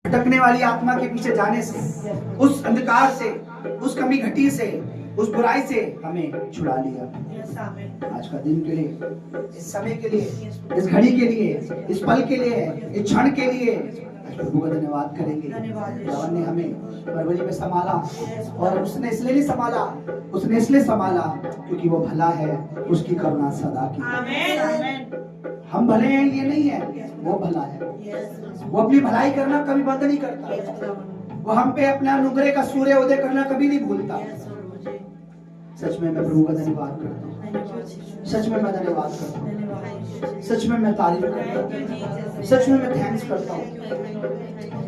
भटकने वाली आत्मा के पीछे जाने से, उस अंधकार से, उस कमी घटी से, उस बुराई से हमें छुड़ा लिया। आज का दिन के लिए, इस समय के लिए, इस घड़ी के लिए, इस पल के लिए, इस क्षण के लिए प्रभु का धन्यवाद करेंगे। भगवान ने हमें फरवरी में संभाला, और उसने इसलिए नहीं संभाला, उसने इसलिए संभाला क्योंकि वो भला है, उसकी करुणा सदा की। हम भले हैं ये नहीं है, वो भला है। वो अपनी भलाई करना कभी बंद नहीं करता। वो हम पे अपना अनुग्रह का सूर्य उदय करना कभी नहीं भूलता। सच में मैं प्रभु का धन्यवाद करता हूँ, सच में मैं धन्यवाद करता हूँ, सच में मैं तारीफ करता हूँ, सच में मैं थैंक्स करता हूँ,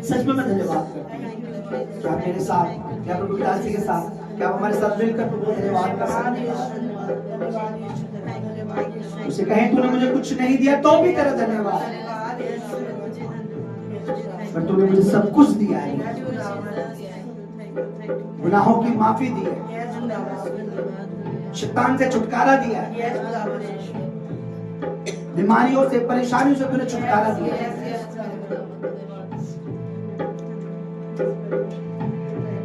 सच में मैं धन्यवाद करता हूँ। क्या मेरे साथ, क्या प्रभु दास जी के साथ, क्या हमारे साथ मिलकर प्रभु का धन्यवाद कर सकते हैं? उसे कहें तूने मुझे कुछ नहीं दिया तो भी तेरा धन्यवाद, पर तूने मुझे सब कुछ दिया है। गुनाहों की माफी दी है, शैतान से छुटकारा दिया है, बीमारियों से, परेशानियों से तूने छुटकारा दिया है।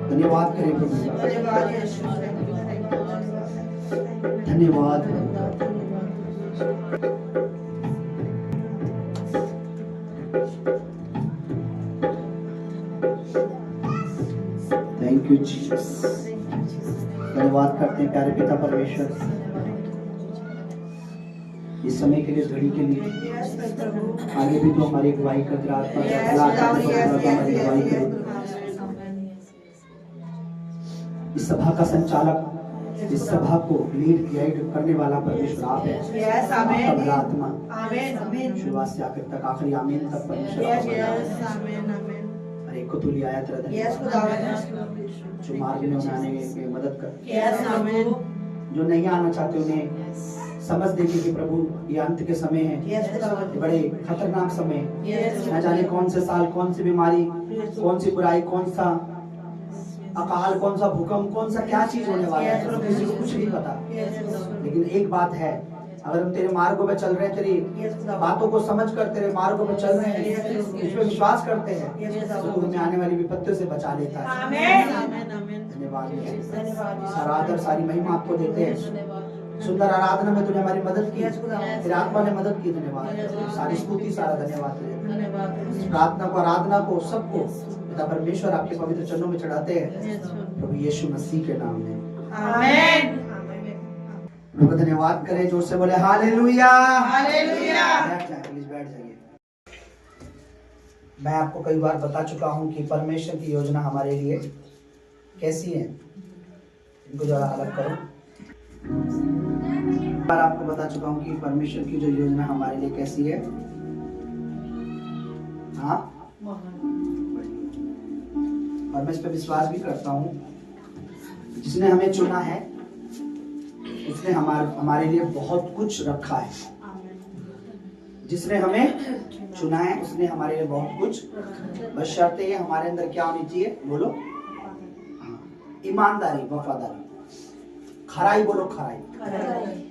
धन्यवाद करें प्रभु, धन्यवाद। Thank you Jesus. धन्यवाद करते हैं प्यारे पिता परमेश्वर, इस समय के लिए, इस घड़ी के लिए। आगे भी तो हमारी अगुवाई कर, हमारी अगुवाई करे। इस सभा का संचालक, इस सभा को लीड गाइड करने वाला परमेश्वर आप है। आपका भला आत्मा शुरुआत से आखिर तक, आखिरी आमीन तक परमेश्वर हर एक को तू ले आया तेरा धन्यवाद। जो मार्ग में आने में मदद कर, जो नहीं आना चाहते उन्हें समझ देगी कि प्रभु ये अंत के समय है, बड़े खतरनाक समय, न जाने कौन से साल, कौन सी बीमारी, कौन सी बुराई, कौन सा अकाल, कौन सा भूकंप, कौन सा क्या चीज होने वाला है, किसी को कुछ नहीं पता। लेकिन एक बात है, अगर हम तेरे मार्गों पे चल रहे हैं, तेरी बातों को समझकर तेरे मार्गों पे चल रहे हैं, इस पे विश्वास करते हैं, तो तू हमें आने वाली विपत्तियों से बचा लेता है। धन्यवाद, सारा आदर, सारी महिमा आपको देते हैं। सुंदर आराधना में तूने हमारी मदद की, तेरे आत्मा ने मदद की। धन्यवाद, सारी स्तुति, सारा धन्यवाद तुझे। प्रार्थना को, आराधना को, सबको पिता परमेश्वर आपके पवित्र चरणों में चढ़ाते हैं प्रभु यीशु मसीह के नाम में, आमीन। प्रभु धन्यवाद करें, जोर से बोले हालेलुया, हालेलुया। प्लीज बैठ जाइए। मैं आपको कई बार बता चुका हूं कि परमेश्वर की योजना हमारे लिए कैसी है। इनको जरा अलग करो। बार आपको बता चुका हूं कि परमेश्वर की जो योजना हमारे लिए कैसी है। हाँ, और मैं इस पर विश्वास भी करता हूँ, जिसने हमें चुना है उसने हमारे लिए बहुत कुछ रखा है। जिसने हमें चुना है उसने हमारे लिए बहुत कुछ, बस शर्त ये हमारे अंदर क्या होनी चाहिए, बोलो ईमानदारी, वफादारी, खराई, बोलो खराई।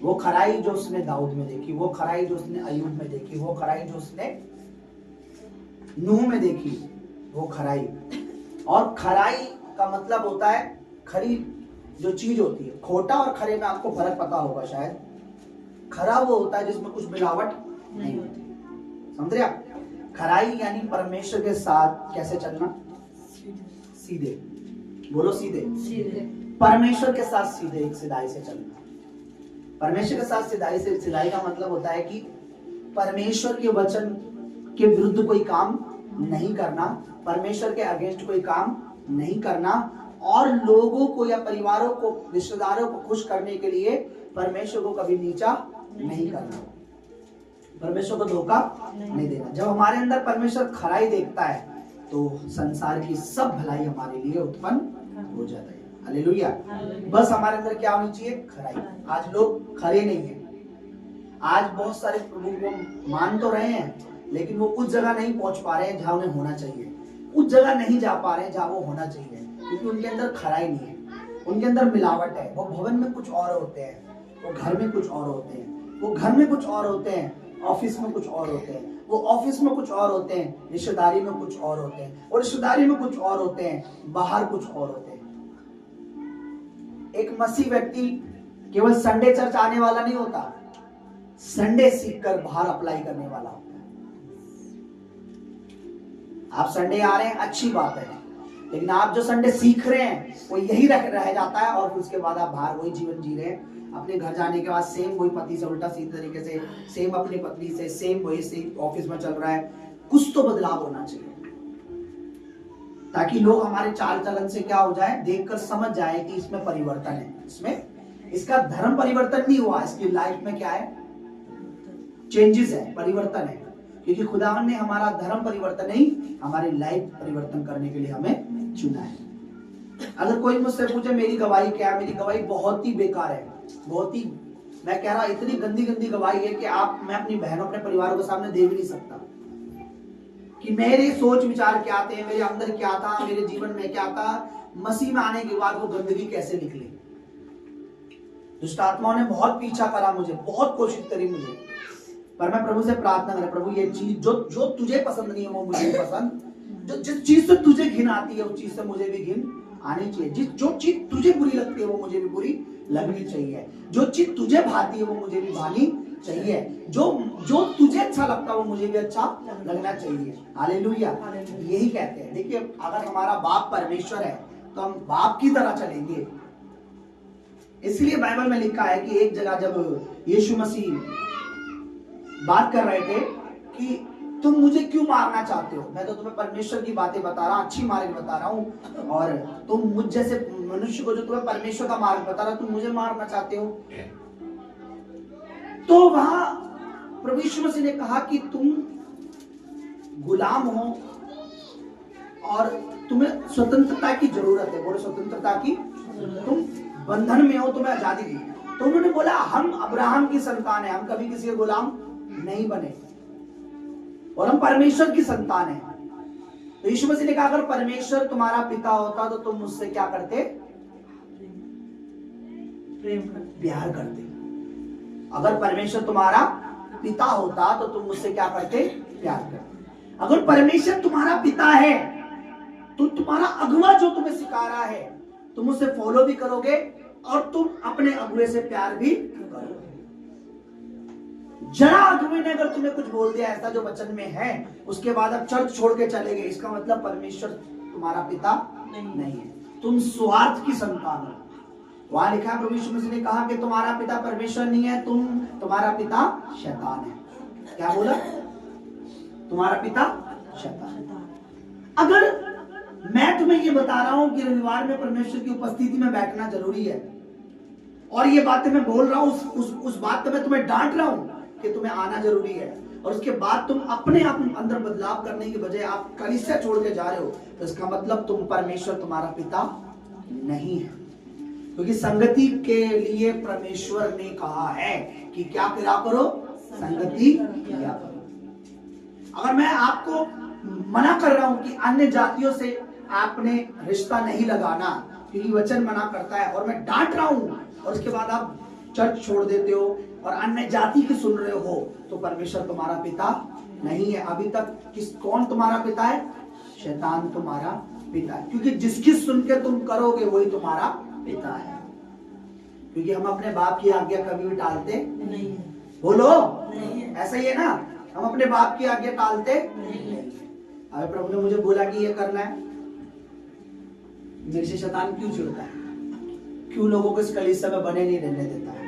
वो खराई जो उसने दाऊद में देखी, वो खराई जो उसने अय्यूब में देखी, वो खराई जो उसने नूह में देखी, वो खराई। और खराई का मतलब होता है खरी जो चीज होती है। खोटा और खरे में आपको फर्क पता होगा शायद। खरा वो होता है जिसमें कुछ मिलावट नहीं होती, समझ रहे आप? खराई यानी परमेश्वर के साथ कैसे चलना, सीधे, बोलो सीधे, परमेश्वर के साथ सीधे, एक सीधाई से चलना। परमेश्वर के साथ सीधाई से, सीधाई का मतलब होता है कि परमेश्वर के वचन के विरुद्ध कोई काम नहीं करना, परमेश्वर के अगेंस्ट कोई काम नहीं करना, और लोगों को या परिवारों को, रिश्तेदारों को खुश करने के लिए परमेश्वर को कभी नीचा नहीं करना, परमेश्वर को धोखा नहीं देना। जब हमारे अंदर परमेश्वर खराई देखता है तो संसार की सब भलाई हमारे लिए उत्पन्न हो जाता है। हालेलुया। बस हमारे अंदर क्या होनी चाहिए, खराई। आज लोग खरे नहीं है। आज बहुत सारे प्रभु को मान तो रहे हैं, लेकिन वो उस जगह नहीं पहुंच पा रहे हैं जहां उन्हें होना चाहिए, उस जगह नहीं जा पा रहे हैं जहां वो होना चाहिए, क्योंकि उनके अंदर खराई नहीं है, उनके अंदर मिलावट है। वो भवन में कुछ और होते हैं, वो घर में कुछ और होते हैं, वो घर में कुछ और होते हैं, ऑफिस में कुछ और होते हैं, वो ऑफिस में कुछ और होते हैं, रिश्तेदारी में कुछ और होते हैं, और रिश्तेदारी में कुछ और होते हैं, बाहर कुछ और होते हैं। एक मसीह व्यक्ति केवल संडे चर्च आने वाला नहीं होता, संडे सीखकर बाहर अप्लाई करने वाला होता है। आप संडे आ रहे हैं, अच्छी बात है, लेकिन आप जो संडे सीख रहे हैं वो यही रह जाता है, और फिर उसके बाद आप बाहर वही जीवन जी रहे हैं। अपने घर जाने के बाद सेम वही पति से उल्टा सीधे तरीके से, सेम अपनी पत्नी से, सेम वही से ऑफिस में चल रहा है। कुछ तो बदलाव होना चाहिए, ताकि लोग हमारे चाल चलन से क्या हो जाए, देखकर समझ जाए कि इसमें परिवर्तन है, इसमें इसका धर्म परिवर्तन नहीं हुआ, इसकी लाइफ में क्या है, चेंजेस है, परिवर्तन है। क्योंकि खुदावन ने हमारा धर्म परिवर्तन नहीं, हमारी लाइफ परिवर्तन करने के लिए हमें चुना है। अगर कोई मुझसे पूछे मेरी गवाही क्या है, मेरी गवाही बहुत ही बेकार है, बहुत ही, मैं कह रहा इतनी गंदी गंदी गवाही है कि मैं अपनी बहनों, अपने परिवारों के सामने दे भी नहीं सकता कि मेरे सोच विचार क्या थे, मेरे अंदर क्या था, मेरे जीवन में क्या था, मसीह में आने के बाद वो गंदगी कैसे निकली। दुष्ट आत्माओं ने बहुत पीछा करा मुझे, बहुत कोशिश करी मुझे, पर मैं प्रभु से प्रार्थना करा, प्रभु ये चीज जो तुझे पसंद नहीं है वो मुझे पसंद, जिस चीज से तुझे घिन आती है उस चीज से मुझे भी घिन आनी चाहिए, जो चीज तुझे बुरी लगती है वो मुझे भी बुरी लगनी चाहिए, जो चीज तुझे भाती है वो मुझे भी भानी चाहिए, जो तुझे अच्छा लगता है वो मुझे भी अच्छा लगना चाहिए। हालेलुया, यही कहते हैं। देखिए, अगर हमारा बाप परमेश्वर है तो हम बाप की तरह चलेंगे। इसलिए बाइबल में लिखा है कि एक जगह जब यीशु मसीह बात कर रहे थे कि तुम मुझे क्यों मारना चाहते हो, मैं तो तुम्हें परमेश्वर की बातें बता रहा, अच्छी मार्ग बता रहा हूँ, और तुम मुझ जैसे मनुष्य को जो तुम्हें परमेश्वर का मार्ग बता रहा, तुम मुझे मारना चाहते हो। तो वहां प्रभु यीशु मसीह ने कहा कि तुम गुलाम हो और तुम्हें स्वतंत्रता की जरूरत है। बोलो स्वतंत्रता की, तुम बंधन में हो, तुम्हें आजादी दी। तो उन्होंने बोला हम अब्राहम की संतान है, हम कभी किसी के गुलाम नहीं बने, और हम परमेश्वर की संतान है। तो यीशु मसीह ने कहा अगर परमेश्वर तुम्हारा पिता होता तो तुम मुझसे क्या करते, प्यार करते। अगर परमेश्वर तुम्हारा पिता होता तो तुम मुझसे क्या करते, प्यार करते। अगर परमेश्वर तुम्हारा पिता है तो तुम्हारा अगुआ जो तुम्हें सिखा रहा है तुम उसे फॉलो भी करोगे और तुम अपने अगुए से प्यार भी करोगे। जरा अगुए ने अगर तुम्हें कुछ बोल दिया ऐसा जो वचन में है, उसके बाद अब चर्च छोड़ के चले गए, इसका मतलब परमेश्वर तुम्हारा पिता नहीं है, तुम स्वार्थ की संतान हो। वहां लिखा है प्रभु यीशु मसीह ने कहा कि तुम्हारा पिता परमेश्वर नहीं है, तुम्हारा पिता शैतान है। क्या बोला? तुम्हारा पिता शैतान। अगर मैं तुम्हें ये बता रहा हूं कि रविवार में परमेश्वर की उपस्थिति में बैठना जरूरी है, और ये बातें मैं बोल रहा हूं, उस बात पे मैं तुम्हें डांट रहा हूं कि तुम्हें आना जरूरी है, और उसके बाद तुम अपने आप अंदर बदलाव करने की बजाय आप कलीसिया छोड़ के जा रहे हो, तो इसका मतलब तुम परमेश्वर तुम्हारा पिता नहीं है। क्योंकि संगति के लिए परमेश्वर ने कहा है कि क्या किया करो, संगति किया करो। अगर मैं आपको मना कर रहा हूं कि अन्य जातियों से आपने रिश्ता नहीं लगाना क्योंकि वचन मना करता है, और मैं डांट रहा हूं, और उसके बाद आप चर्च छोड़ देते हो और अन्य जाति की सुन रहे हो, तो परमेश्वर तुम्हारा पिता नहीं है। अभी तक कौन तुम्हारा पिता है? शैतान तुम्हारा पिता है, क्योंकि जिसकी सुन के तुम करोगे वही तुम्हारा पिता है। क्योंकि हम अपने बाप की आज्ञा कभी भी टालते नहीं है। बोलो नहीं है। ऐसा ही है ना, हम अपने बाप की आज्ञा टालते नहीं। अभी प्रभु ने मुझे बोला कि ये करना है, मेरे से शैतान क्यों चिढ़ता है? क्यों लोगों को इस कलीसिया में बने नहीं रहने देता है?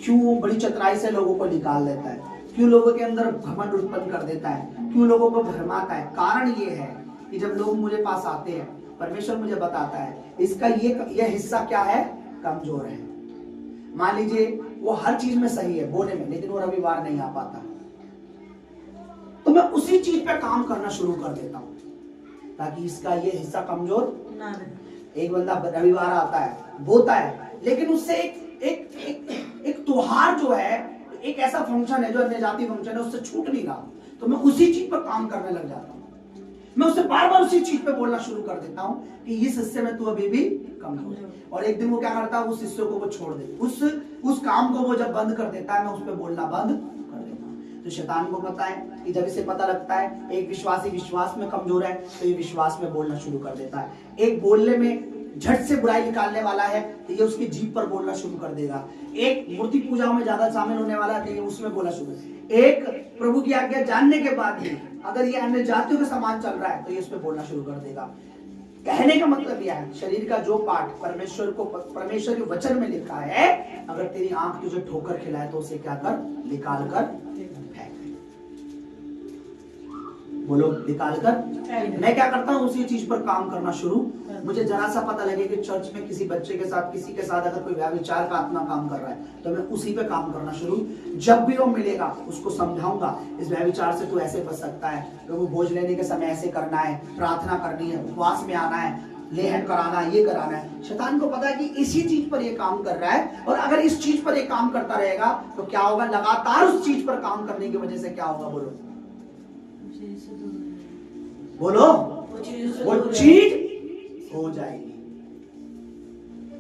क्यों बड़ी चतुराई से लोगों को निकाल देता है? क्यों लोगों के अंदर घमंड उत्पन्न कर देता है? क्यों लोगों को भरमाता है? कारण ये है कि जब लोग मुझे पास आते हैं, परमेश्वर मुझे बताता है इसका ये हिस्सा क्या है, कमजोर है। मान लीजिए वो हर चीज में सही है बोलने में, लेकिन वो रविवार नहीं आ पाता, तो मैं उसी चीज पे काम करना शुरू कर देता हूँ ताकि इसका ये हिस्सा कमजोर ना रहे। एक बंदा रविवार आता है, बोलता है, लेकिन उससे एक त्योहार जो है, एक ऐसा फंक्शन है जो अन्य जाति फंक्शन है, उससे छूट नहीं रहा, तो मैं उसी चीज पर काम करने लग जाता हूँ। मैं उसे बार बार उसी चीज पे बोलना शुरू कर देता हूँ कि इस हिस्से में तू अभी भी कमजोर है, और एक दिन वो क्या करता है, उस हिस्से को वो छोड़ दे, उस काम को वो जब बंद कर देता है, मैं उस पर बोलना बंद कर देता हूँ। तो शैतान को पता है कि जब इसे पता लगता है एक विश्वासी विश्वास में कमजोर है तो ये विश्वास में बोलना शुरू कर देता है। एक बोलने में झट से बुराई निकालने वाला है तो ये उसकी जीभ पर बोलना शुरू कर देगा। एक मूर्ति पूजा में ज्यादा शामिल होने वाला है तो ये उसमें बोलना शुरू। एक प्रभु की आज्ञा जानने के बाद भी अगर ये अन्य जातियों के समान चल रहा है तो ये उसमें बोलना शुरू कर देगा। कहने का मतलब यह है, शरीर का जो पार्ट परमेश्वर के वचन में लिखा है, अगर तेरी आंख तुझे ठोकर खिलाए तो उसे क्या कर, निकाल कर फेंक। बोलो निकाल कर। मैं क्या करता हूँ, उसी चीज पर काम करना शुरू। मुझे जरा सा पता लगे कि चर्च में किसी बच्चे के साथ, किसी के साथ अगर कोई व्यभिचार का आत्मा काम कर रहा है तो मैं उसी पे काम करना शुरू। जब भी वो मिलेगा उसको समझाऊंगा, इस व्यभिचार से तू ऐसे बच सकता है, प्रभु भोज लेने के समय ऐसे करना है, प्रार्थना करनी है, उपवास में आना है, लेहन कराना, ये कराना है। शैतान को पता है कि इसी चीज पर ये काम कर रहा है, और अगर इस चीज पर ये काम करता रहेगा तो क्या होगा, लगातार उस चीज पर काम करने की वजह से क्या होगा, बोलो बोलो, वो चीज हो जाएगी।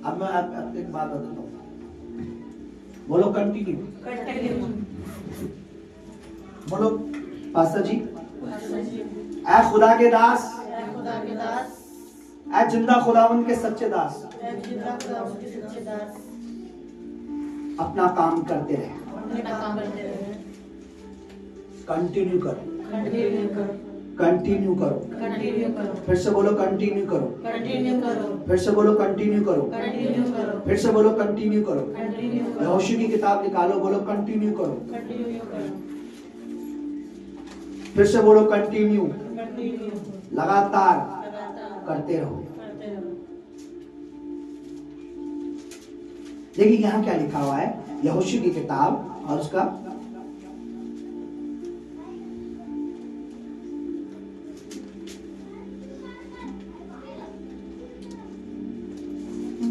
अब मैं आपको एक बात बताता हूँ, बोलो कंटिन्यू, बोलो पास्टर जी। ऐ खुदा के दास, ऐ जिंदा खुदावंद के सच्चे दास, अपना काम करते रहे, कंटिन्यू करो, कंटिन्यू करो, फिर से बोलो कंटिन्यू करो, फिर से बोलो कंटिन्यू करो, फिर से बोलो कंटिन्यू करो। यहोशू की किताब निकालो, बोलो कंटिन्यू करो, फिर से बोलो कंटिन्यू, लगातार करते रहो। देखिए यहां क्या लिखा हुआ है, यहोशू की किताब और उसका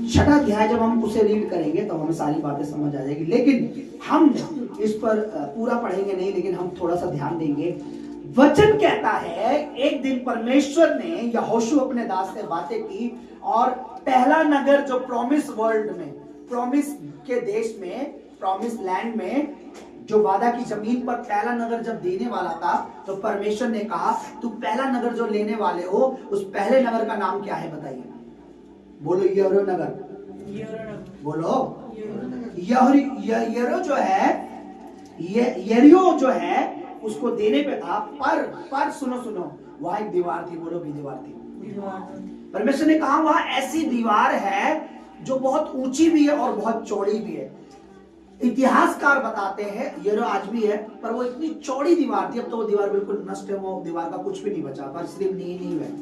6वां अध्याय जब हम उसे रीड करेंगे तो हमें सारी बातें समझ आ जाएगी, लेकिन हम इस पर पूरा पढ़ेंगे नहीं, लेकिन हम थोड़ा सा ध्यान देंगे। वचन कहता है एक दिन परमेश्वर ने यहोशू अपने दास से बातें की, और पहला नगर जो प्रॉमिस वर्ल्ड में, प्रॉमिस के देश में, प्रॉमिस लैंड में, जो वादा की जमीन पर पहला नगर जब देने वाला था, तो परमेश्वर ने कहा तू पहला नगर जो लेने वाले हो, उस पहले नगर का नाम क्या है बताइए, बोलो यरीहो नगर, बोलो यरीहो जो है, यरीहो जो है उसको देने पे था, पर सुनो वहां एक दीवार थी, बोलो भी दीवार थी। परमेश्वर ने कहा वहां ऐसी दीवार है जो बहुत ऊंची भी है और बहुत चौड़ी भी है। इतिहासकार बताते हैं यरीहो आज भी है, पर वो इतनी चौड़ी दीवार थी, अब तो वो दीवार बिल्कुल नष्ट है, वो दीवार का कुछ भी नहीं बचा, पर सिर्फ नींव है।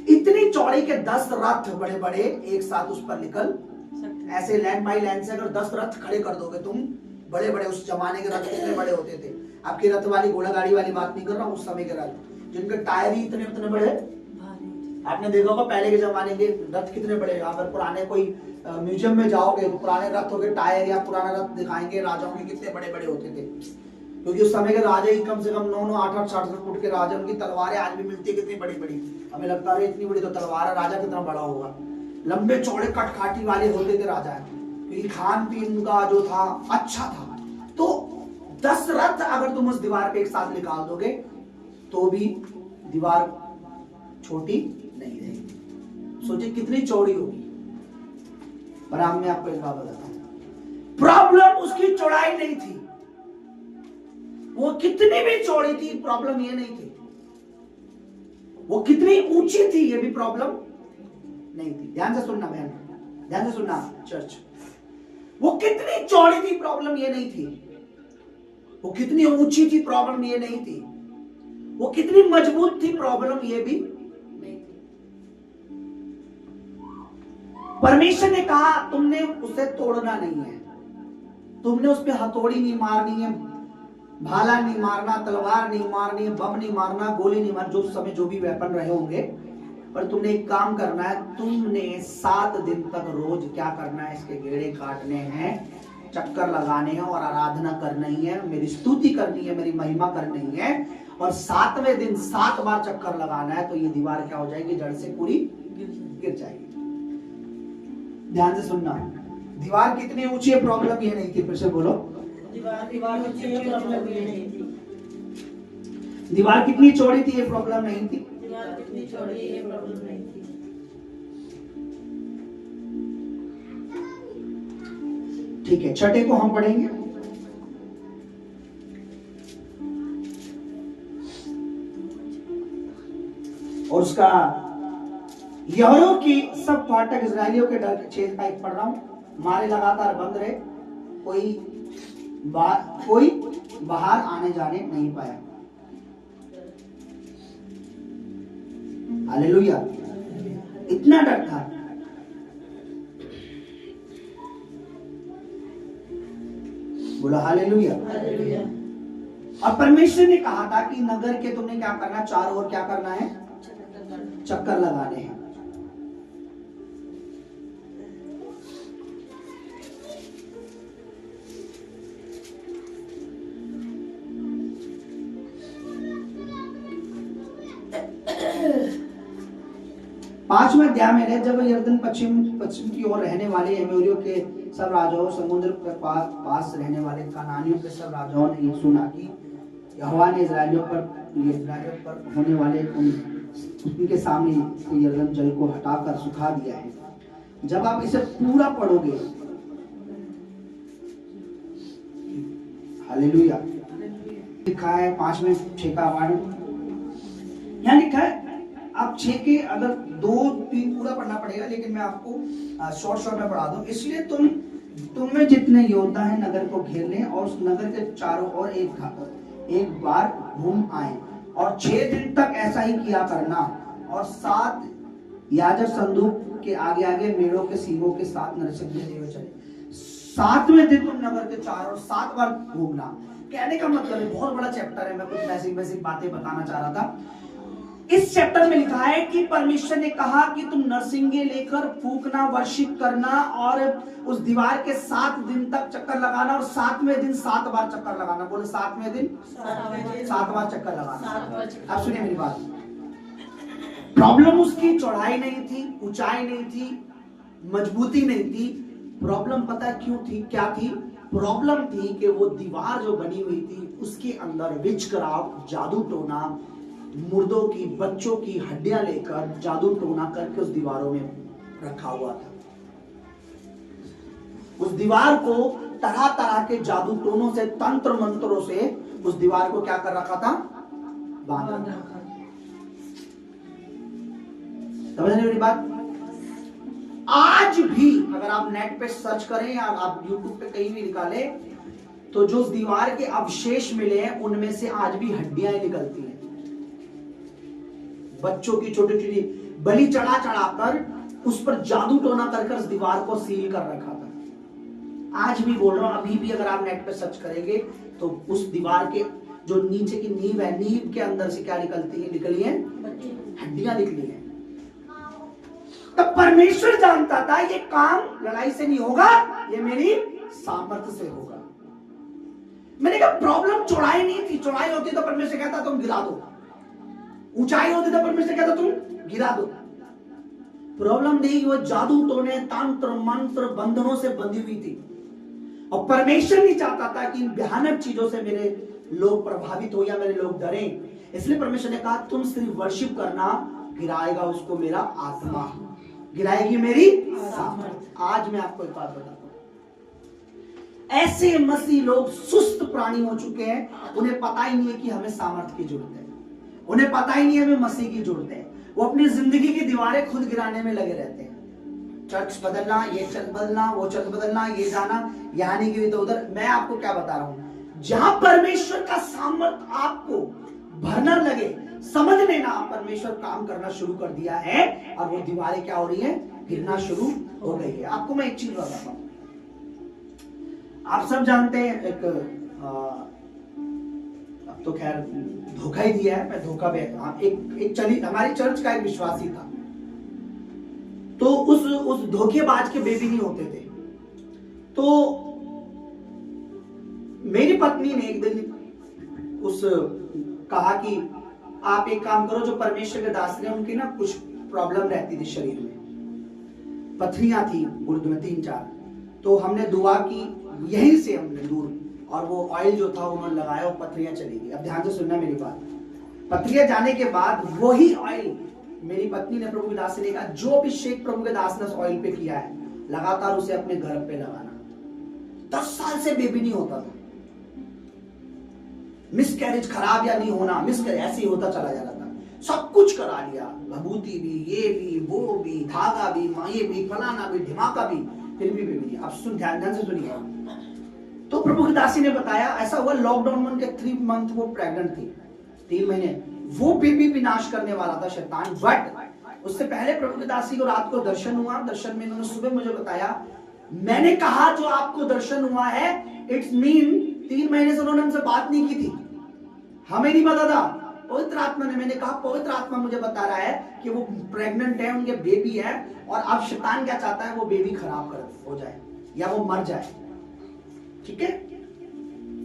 इतनी चौड़ी के 10 रथ बड़े बड़े एक साथ उस पर निकल, ऐसे लैंड बाई लैंड से अगर 10 रथ खड़े कर दोगे तुम, बड़े बड़े, उस जमाने के रथ कितने बड़े होते थे, आपकी रथ वाली घोड़ा गाड़ी वाली बात नहीं कर रहा हूँ, उस समय के रथ जिनके टायर ही इतने बड़े, आपने देखा होगा पहले के जमाने के रथ कितने बड़े। अगर पुराने कोई म्यूजियम में जाओगे तो पुराने रथों के टायर या पुराना रथ दिखाएंगे, राजाओं के कितने बड़े बड़े होते थे, क्योंकि उस समय के राजा ही कम से कम 9-9, 8-8, 60 फुट के राजा, उनकी तलवारें आज भी मिलती है कितनी बड़ी बड़ी, हमें लगता है इतनी बड़ी तो तलवार है, राजा कितना बड़ा होगा, लंबे चौड़े कटकाठी वाले होते थे राजा, क्योंकि खान पीन का जो था अच्छा था। तो 10 रथ अगर तुम उस दीवार पे एक साथ निकाल दोगे तो भी दीवार छोटी नहीं रहेगी। सोचिए कितनी चौड़ी होगी। पर अब मैं आपको एक बात बताता हूं, प्रॉब्लम उसकी चौड़ाई नहीं थी, वो कितनी भी चौड़ी थी प्रॉब्लम ये नहीं थी, वो कितनी ऊंची थी ये भी प्रॉब्लम नहीं थी। ध्यान से सुनना बहन, ध्यान से सुनना चर्च, वो कितनी चौड़ी थी प्रॉब्लम ये नहीं थी, वो कितनी ऊंची थी प्रॉब्लम ये नहीं थी, वो कितनी मजबूत थी प्रॉब्लम ये भी नहीं थी। परमेश्वर ने कहा तुमने उसे तोड़ना नहीं है, तुमने उस पर हथौड़ी नहीं मारनी है, भाला नहीं मारना, तलवार नहीं मारनी है, बम नहीं मारना, गोली नहीं मारना, जो उस समय जो भी वेपन रहे होंगे, पर तुमने एक काम करना है, तुमने 7 दिन तक रोज क्या करना है, इसके गेड़े काटने हैं, चक्कर लगाने हैं और आराधना करनी है, मेरी स्तुति करनी है, मेरी महिमा करनी है, और 7वें दिन 7 बार चक्कर लगाना है, तो ये दीवार क्या हो जाएगी, जड़ से पूरी गिर जाएगी। ध्यान से सुनना, दीवार कितनी ऊंची है प्रॉब्लम ये नहीं थी, फिर से बोलो, दीवार ऊंची है प्रॉब्लम ये नहीं थी। दीवार कितनी चौड़ी थी ये प्रॉब्लम नहीं थी। दीवार कितनी चौड़ी है ये प्रॉब्लम नहीं थी। ठीक है, छठे को हम पढ़ेंगे। और उसका यहोवा की सब फाटक इजरायलियों के डर 6 का 1 पढ़ रहा हूं। मारे लगातार बंद रहे, कोई बाहर आने जाने नहीं पाया। हालेलुया, इतना डर था। बोला हालेलुया। हालेलुया। और परमेश्वर ने कहा था कि नगर के तुमने क्या करना, चारों ओर क्या करना है, चक्कर लगाने हैं। पांचवें अध्याय में जब यरदन पश्चिम की ओर रहने वाले एमोरियों के सब राजाओं, समुद्र के पास रहने वाले कनानियों के सब राजाओं ने ये सुना कि यहोवा ने इजराइलियों पर होने वाले उनके सामने यरदन जल को हटाकर सुखा दिया है। जब आप इसे पूरा पढ़ोगे, हालेलुया, लिखा है 5 का वाण, यहाँ लिखा है। आप 6 के अगर 2-3 पूरा पढ़ना पड़ेगा, लेकिन मैं आपको शॉर्ट में पढ़ा दूं। इसलिए तुम में जितने योद्धा हैं नगर को घेर लें और उस नगर के चारों ओर एक बार घूम आए और 6 दिन तक ऐसा ही किया करना। और 7 याजक संदूक के आगे आगे मेढ़ों के सींगों के साथ नरसिंह लिए चले। 7वें दिन तुम नगर के चारों ओर 7 बार घूमना। कहने का मतलब है, बहुत बड़ा चैप्टर है, मैं कुछ बेसिक बातें बताना चाह रहा था। इस चैप्टर में लिखा है कि परमेश्वर ने कहा कि तुम नरसिंगे लेकर फूकना, वर्शिप करना और उस दीवार के 7 दिन तक चक्कर लगाना और 7वें दिन 7 बार चक्कर लगाना। बोले 7वें दिन 7 बार चक्कर लगाना। अब सुनिए मेरी बात। प्रॉब्लम उसकी चौड़ाई नहीं थी, ऊंचाई नहीं थी, मजबूती नहीं थी। प्रॉब्लम पता क्यों थी, क्या थी? प्रॉब्लम थी कि वो दीवार जो बनी हुई थी उसके अंदर विचक्राफ्ट, जादू टोना, मुर्दों की, बच्चों की हड्डियां लेकर जादू टोना करके उस दीवारों में रखा हुआ था। उस दीवार को तरह तरह के जादू टोनों से, तंत्र मंत्रों से उस दीवार को क्या कर रखा था? बांध रखा। समझ रहे मेरी बात? आज भी अगर आप नेट पे सर्च करें या आप यूट्यूब पे कहीं भी निकाले, तो जो उस दीवार के अवशेष मिले हैं उनमें से आज भी हड्डियां निकलती हैं। बच्चों की छोटी छोटी बलि चढ़ाकर उस पर जादू टोना कर उस दीवार को सील कर रखा था। आज भी बोल रहा हूं, अभी भी अगर आप नेट पे सर्च करेंगे तो उस दीवार के जो नीचे की नींव है, नींव के अंदर से क्या निकली है? हड्डियां निकली है। तब परमेश्वर जानता था ये काम लड़ाई से नहीं होगा, ये मेरी सामर्थ्य से होगा। मैंने कहा प्रॉब्लम चौड़ाई नहीं थी। चौड़ाई होती तो परमेश्वर कहता तुम गिरा दो, ऊंचाई होती तो परमेश्वर कहता तुम गिरा दो। प्रॉब्लम नहीं, वो जादू टोने, तंत्र मंत्र, बंधनों से बंधी हुई थी। और परमेश्वर नहीं चाहता था कि इन भयानक चीजों से मेरे लोग प्रभावित हो या मेरे लोग डरें। इसलिए परमेश्वर ने कहा तुम सिर्फ वर्शिप करना, गिराएगा उसको मेरा आत्मा, गिराएगी मेरी सामर्थ। आज मैं आपको एक बात बताता हूं, ऐसे मसीह लोग सुस्त प्राणी हो चुके हैं, उन्हें पता ही नहीं है कि हमें सामर्थ की जरूरत है, उन्हें पता ही नहीं है हमें मसीह की जरूरत है। वो अपनी जिंदगी की दीवारें खुद गिराने में लगे रहते हैं। चर्च बदलना, ये चर्च बदलना, वो चर्च बदलना, ये जाना, यहाँ नहीं गई तो उधर। मैं आपको क्या बता रहा हूं, जहां परमेश्वर का सामर्थ आपको भरना लगे, समझ लेना परमेश्वर काम करना शुरू कर दिया है और वो दीवारें क्या हो रही है? गिरना शुरू हो गई है। आपको मैं एक चीज बताता हूं, आप सब जानते हैं, अब तो खैर धोखा ही दिया है, मैं धोखा एक चली हमारी चर्च का एक विश्वासी था, तो उस धोखेबाज के बेबी नहीं होते थे। तो मेरी पत्नी ने एक दिन उस कहा कि आप एक काम करो, जो परमेश्वर के दास ने उनकी ना कुछ प्रॉब्लम रहती थी शरीर में, पथरियां थी गुर्दे में 3-4। तो हमने दुआ की, यहीं से हमने दूर, और वो ऑयल जो था उन्होंने लगाया और पथरियां चली गई। अब ध्यान से सुनना मेरी बात। पथरिया जाने के बाद वही ऑयल, मेरी पत्नी ने प्रभु के दास से कहा, जो भी शेक प्रभु के दास ने उस ऑयल पे किया है लगातार उसे अपने घर पे लगाना। 10 साल से बेबी नहीं होता था, मिसकैरेज, खराब या नहीं होना, मिसकैरेज ऐसे ही होता चला जा रहा था। सब कुछ करा लिया, भभूति भी, ये भी, वो भी, धागा भी, ये भी, फलाना भी, ढिमाका भी, फिर भी बेबी नहीं। अब सुन, ध्यान से सुनिए। तो प्रभु की दासी ने बताया ऐसा हुआ, लॉकडाउन में उनके 3 मंथ वो प्रेग्नेंट थी, 3 महीने। वो बेबी विनाश करने वाला था शैतान, बट उससे पहले प्रभु की दासी को रात को दर्शन हुआ। दर्शन में इन्होंने सुबह मुझे बताया, मैंने कहा जो आपको दर्शन हुआ है इट्स मीन 3 महीने से उन्होंने हमसे बात नहीं की थी, हमें नहीं पता था। पवित्र आत्मा ने, मैंने कहा पवित्र आत्मा मुझे बता रहा है कि वो प्रेग्नेंट है, उनके बेबी है, और अब शैतान क्या चाहता है, वो बेबी खराब कर हो जाए या वो मर जाए। ठीक है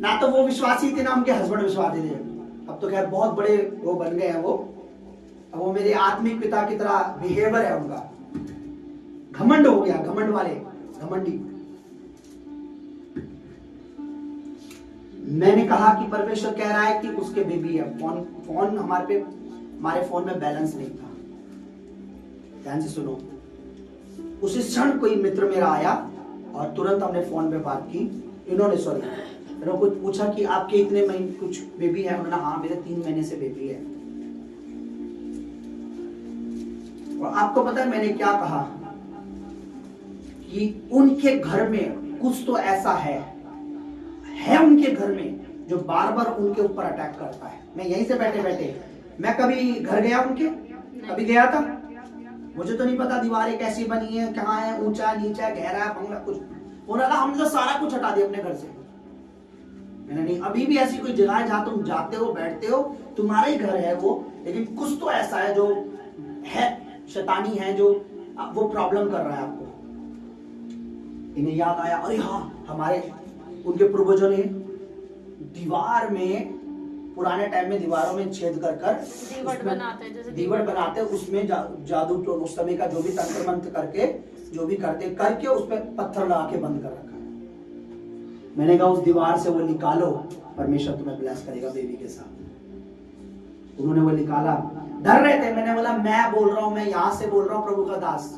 ना, तो वो विश्वासी थे ना उनके हस्बैंड विश्वासी थे। अब तो खैर बहुत बड़े वो बन गए हैं वो, अब वो मेरे आत्मिक पिता की तरह बिहेवियर है उनका, घमंड हो गया, घमंड वाले, घमंडी। मैंने कहा कि परमेश्वर कह रहा है कि उसके बेबी है। फोन हमारे फोन में बैलेंस नहीं था। ध्यान से सुनो, उसी क्षण कोई मित्र मेरा आया और तुरंत हमने फोन पे बात की। इन्होंने कुछ पूछा कि आपके इतने महीने कुछ बेबी है, उन्होंने हाँ मेरे 3 महीने से बेबी है। और आपको पता है मैंने क्या कहा कि उनके घर में कुछ तो ऐसा है उनके घर में जो बार बार उनके ऊपर अटैक करता है। मैं यहीं से बैठे बैठे, मैं कभी घर गया उनके, कभी गया था, मुझे तो नहीं पता दीवारें कैसी बनी है, कहाँ है, ऊंचा नीचा गहरा है, बंगला, कुछ उन्होंने कहा हमने तो सारा कुछ हटा दिया अपने घर से। मैंने नहीं, अभी भी ऐसी कोई जगह है जहां तुम जाते हो, बैठते हो, तुम्हारा ही घर है वो, लेकिन कुछ तो ऐसा है जो है, शैतानी है, जो वो प्रॉब्लम कर रहा है आपको। इन्हें याद आया, अरे हाँ हमारे उनके पूर्वजों ने दीवार में, पुराने टाइम में दीवारों में छेद कर दीवट बनाते, उसमें जादू टोन, उस समय का जो भी तंत्र मंत्र करके जो भी करके उस पर पत्थर लगा के बंद कर रखा है। मैंने कहा उस दीवार से वो निकालो, परमेश्वर तुम्हें ब्लेस करेगा बेबी के साथ। उन्होंने वो निकाला, डर रहे थे। मैंने बोला मैं बोल रहा हूं, मैं यहां से बोल रहा हूं, प्रभु का दास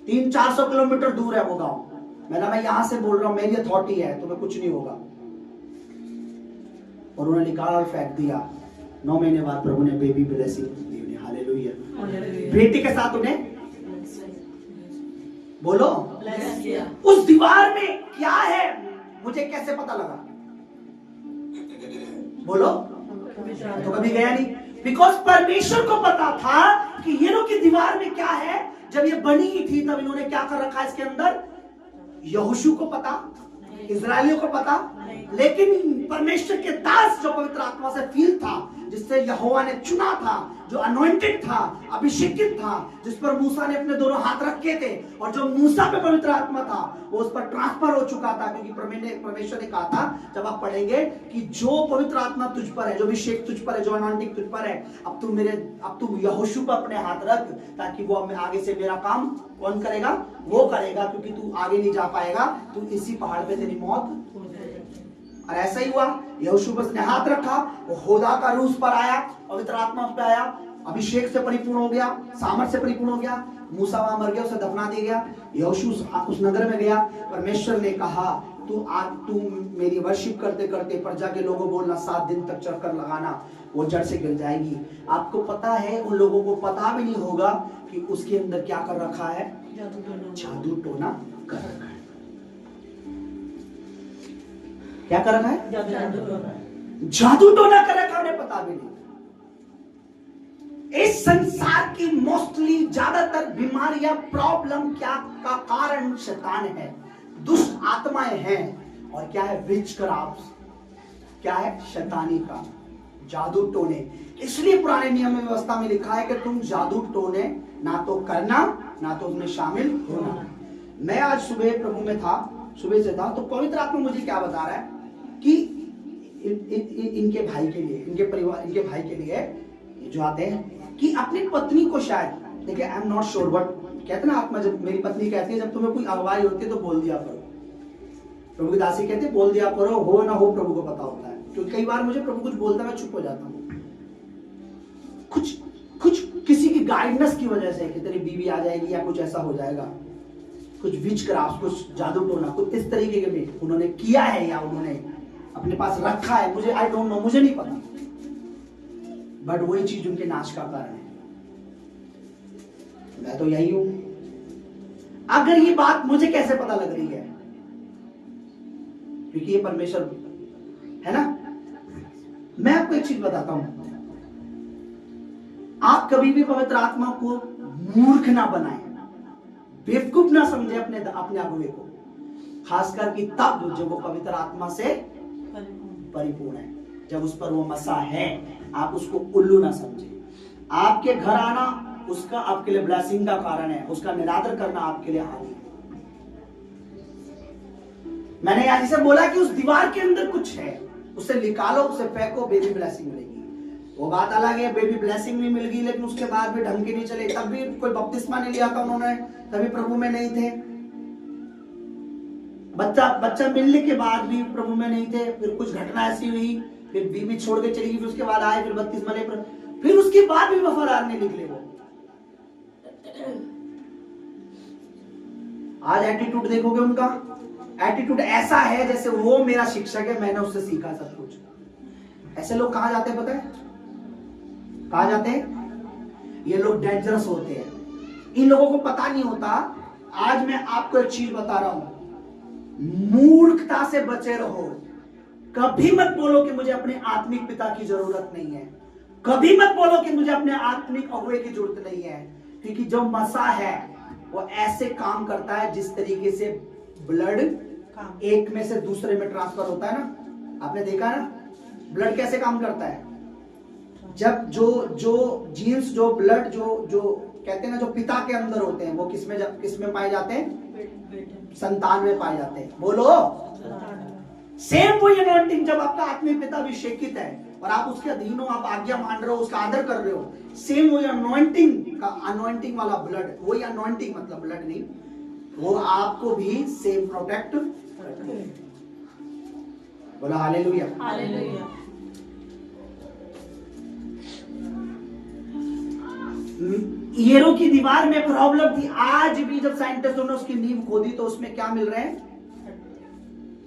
300-400 किलोमीटर दूर है वो गांव। मैं यहां से बोल रहा हूं, मेरी अथॉरिटी है, तुम्हें कुछ नहीं होगा। और उन्होंने निकाला और फेंक दिया। 9 महीने बाद प्रभु ने बेबी ब्लेसिंग दी उन्हें, हालेलुया। बेटी के साथ उन्हें बोलो उस दीवार में क्या है मुझे कैसे पता लगा? बोलो, तो कभी गया नहीं, बिकॉज परमेश्वर को पता था कि ये लोग की दीवार में क्या है। जब ये बनी ही थी तब इन्होंने क्या कर रखा है इसके अंदर, यहोशू को पता, इजरायलियों को पता, लेकिन परमेश्वर के दास जो पवित्र आत्मा से फील था, जिससे यहोवा ने चुना था, जो अनॉइंटेड था, अभिषेकित था, जिस पर मूसा ने अपने दोनों हाथ रखे थे, और जो मूसा पे पवित्र आत्मा था वो उस पर ट्रांसफर हो चुका था। क्योंकि परमेश्वर ने कहा था, जब आप पढ़ेंगे कि जो पवित्र आत्मा तुझ पर है, जो अभिषेक तुझ पर है, जो अनॉइंटिंग तुझ पर है, अब तू यहोशू पर अपने हाथ रख, ताकि वो आगे से मेरा काम कौन करेगा, वो करेगा, क्योंकि तू आगे नहीं जा पाएगा, तू इसी पहाड़ पे तेरी मौत। और ऐसा ही हुआ, यहोशू पर ने हाथ रखा, वो होदा का रूस पर आया, पवित्र आत्मा उस पर आया, अभिषेक से परिपूर्ण हो गया, सामर्थ से परिपूर्ण हो गया। मूसा वहां मर गया, उसे दफना दिया गया। यहोशू उस नगर में गया। परमेश्वर ने कहा तू मेरी वर्शिप करते करते प्रजा के लोगों बोलना 7 दिन तक चक्कर लगाना, वो जड़ से गिर जाएगी। आपको पता है उन लोगों को पता भी नहीं होगा कि उसके अंदर क्या कर रखा है, जादू टोना कर रखा है। क्या कर रखा है, जादू टोना कर रखा है, उन्हें पता भी नहीं। इस संसार की मोस्टली ज्यादातर बीमारियां, प्रॉब्लम क्या का कारण शैतान है, दुष्ट आत्माएं हैं, और क्या है, विचक्राफ्ट, क्या है, शैतानी का जादू टोने। इसलिए पुराने नियम में व्यवस्था में लिखा है कि तुम जादू टोने ना तो करना, ना तो उसमें शामिल होना। मैं आज सुबह प्रभु में था, सुबह से था, तो पवित्र आत्मा मुझे क्या बता रहा है कि इनके भाई के लिए, इनके परिवार, इनके भाई के लिए जो आते हैं, कि अपनी पत्नी को शायद, देखिए I am not sure, but कहते ना आत्मा, जब मेरी पत्नी कहती है जब तुम्हें कोई अगुवाई होती है तो बोल दिया करो। प्रभु की दासी कहते बोल दिया करो, हो ना हो प्रभु को पता होता है। क्योंकि कई बार मुझे प्रभु कुछ बोलता मैं चुप हो जाता हूँ, कुछ कुछ किसी की गाइडेंस की वजह से कि तेरी बीवी आ जाएगी या कुछ ऐसा हो जाएगा, कुछ विचक्राफ्ट, कुछ जादू टोना, कुछ इस तरीके के में उन्होंने किया है या उन्होंने अपने पास रखा है, मुझे आई डोंट नो, मुझे नहीं पता, बट वही चीज उनके नाश का कारण है। मैं तो यही हूं। अगर ये बात मुझे कैसे पता लग रही है, क्योंकि ये परमेश्वर है ना। मैं आपको एक चीज बताता हूं, आप कभी भी पवित्र आत्मा को मूर्ख ना बनाएं, बेवकूफ ना समझे अपने अगुवे को, खासकर कि तब जब वो पवित्र आत्मा से परिपूर्ण है, जब उस पर वो मसा है, आप उसको उल्लू ना समझे। आपके घर आना उसका आपके लिए ब्लेसिंग का कारण है, उसका निरादर करना आपके लिए हानि है। मैंने यहां से बोला कि उस दीवार के अंदर कुछ है, उसे निकालो, उसे फेंको, बेबी ब्लेसिंग मिलेगी। वो बात अलग है, बेबी ब्लेसिंग भी मिल गई लेकिन उसके बाद भी ढंग के नहीं चले, तब भी कोई बपतिस्मा नहीं लिया था उन्होंने, तभी प्रभु में नहीं थे। बच्चा मिलने के बाद भी प्रभु में नहीं थे, फिर कुछ घटना ऐसी हुई, फिर बीवी छोड़ के चली गई, फिर उसके बाद आए, फिर बपतिस्मा ले, फिर उसके बाद भी वफादार नहीं निकले वो। आज एटीट्यूड देखोगे उनका, एटीट्यूड ऐसा है जैसे वो मेरा शिक्षक है, मैंने उससे सीखा सब कुछ। ऐसे लोग कहां जाते हैं पता है, कहां जाते हैं? ये लोग डेंजरस होते हैं, इन लोगों को पता नहीं होता। आज मैं आपको एक चीज बता रहा हूं, मूर्खता से बचे रहो। कभी मत बोलो कि मुझे अपने आत्मिक पिता की जरूरत नहीं है, कभी मत बोलो कि मुझे अपने आत्मिक अगुवे की जरूरत नहीं है, क्योंकि जो मसा है वो ऐसे काम करता है जिस तरीके से ब्लड एक में से दूसरे में ट्रांसफर होता है ना, आपने देखा ना ब्लड कैसे काम करता है। जब जो जीन्स, जो ब्लड, जो कहते हैं ना, जो पिता के अंदर होते हैं, वो किसमें पाए जाते हैं? संतान में पाए जाते हैं। बोलो, सेम वही अनॉइंटिंग, जब आपका आत्मिक पिता अभिषेकित है और आप उसके अधीन हो, आप आज्ञा मान रहे हो, उसका आदर कर रहे हो, सेम वही अनॉइंटिंग वाला ब्लड, वही अनॉइंटिंग मतलब ब्लड नहीं, वो आपको भी सेम प्रोटेक्ट करता है। बोला हालेलुया, हालेलुया। येरो की दीवार में प्रॉब्लम थी, आज भी जब साइंटिस्टों ने उसकी नींव खोदी तो उसमें क्या मिल रहे हैं?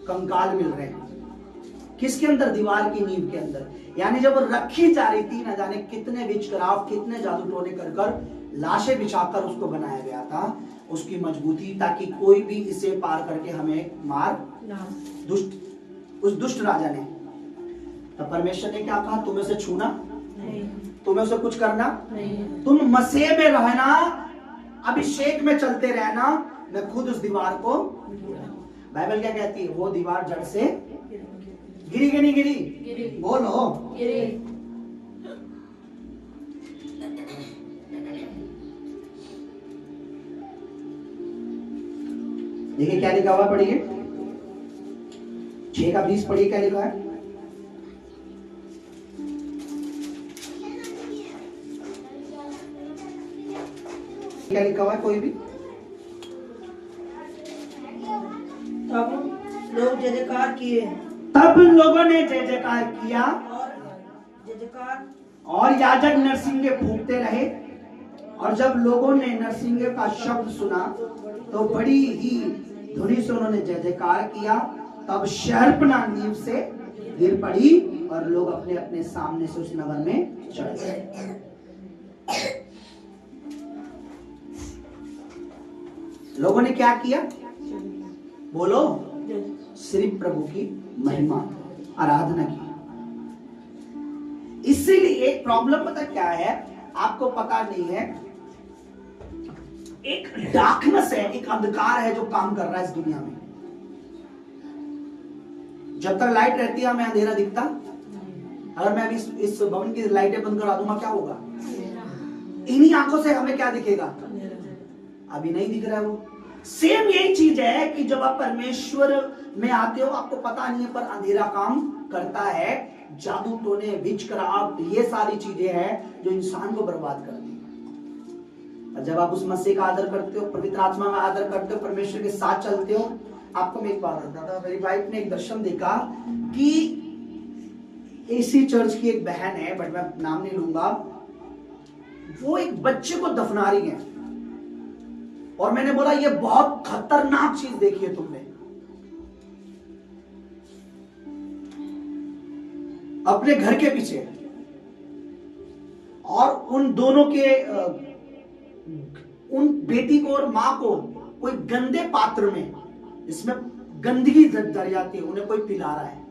कंकाल मिल रहे हैं। किसके अंदर? दीवार की नींव के अंदर। यानी जब वो रखी जा रही थी, ना जाने कितने विचक्राफ्ट, कितने जादू टोने कर लाशें बिछाकर उसको बनाया गया था, उसकी मजबूती, ताकि कोई भी इसे पार करके हमें मार उस दुष्ट राजा ने। तब परमेश्वर ने क्या कहा? तुम्हें उसे छूना नहीं, तुम्हें उसे कुछ करना नहीं, तुम मसीह में रहना, अभिषेक में चलते रहना, मैं खुद उस दीवार को। बाइबल क्या कहती है? वो दीवार जड़ से गिरी कि नहीं गिरी? बोलो, गिरी। देखिए क्या लिखा हुआ, पढ़िए 6:20 पढ़िए, क्या लिखा है? क्या लिखा हुआ है? कोई भी? तब लोग जय जयकार किए, तब लोगों ने जय जयकार किया और याजक नरसिंगे फूंकते रहे। और जब लोगों ने नरसिंगे का शब्द सुना तो बड़ी ही ध्वनि से उन्होंने जय जयकार किया। तब शहरपनाह नींव से गिर पड़ी और लोग अपने अपने सामने से उस नगर में चढ़ गए। लोगों ने क्या किया? बोलो, सिर्फ प्रभु की महिमा, आराधना की। इसीलिए एक प्रॉब्लम पता क्या है, आपको पता नहीं है, एक डार्कनेस है, एक अंधकार है जो काम कर रहा है इस दुनिया में। जब तक लाइट रहती है हमें अंधेरा दिखता। अगर मैं अभी इस भवन की लाइटें बंद करा दूंगा, क्या होगा? इन्हीं आंखों से हमें क्या दिखेगा? अभी नहीं दिख रहा है वो। सेम यही चीज है कि जब आप परमेश्वर में आते हो, आपको पता नहीं है पर अंधेरा काम करता है। जादू टोने, विचक्राफ्ट, ये सारी चीजें हैं जो इंसान को बर्बाद करती है। और जब आप उस मसीह का आदर करते हो, पवित्र आत्मा का आदर करते हो, परमेश्वर के साथ चलते हो। आपको मैं एक बात बताता हूं, मेरी वाइफ ने एक दर्शन देखा कि एसी चर्च की एक बहन है, बट मैं नाम नहीं लूंगा, वो एक बच्चे को दफना रही है। और मैंने बोला ये बहुत खतरनाक चीज देखी है तुमने। अपने घर के पीछे, और उन दोनों के उन बेटी को और मां को कोई गंदे पात्र में, इसमें गंदगी जर जाती है, उन्हें कोई पिला रहा है।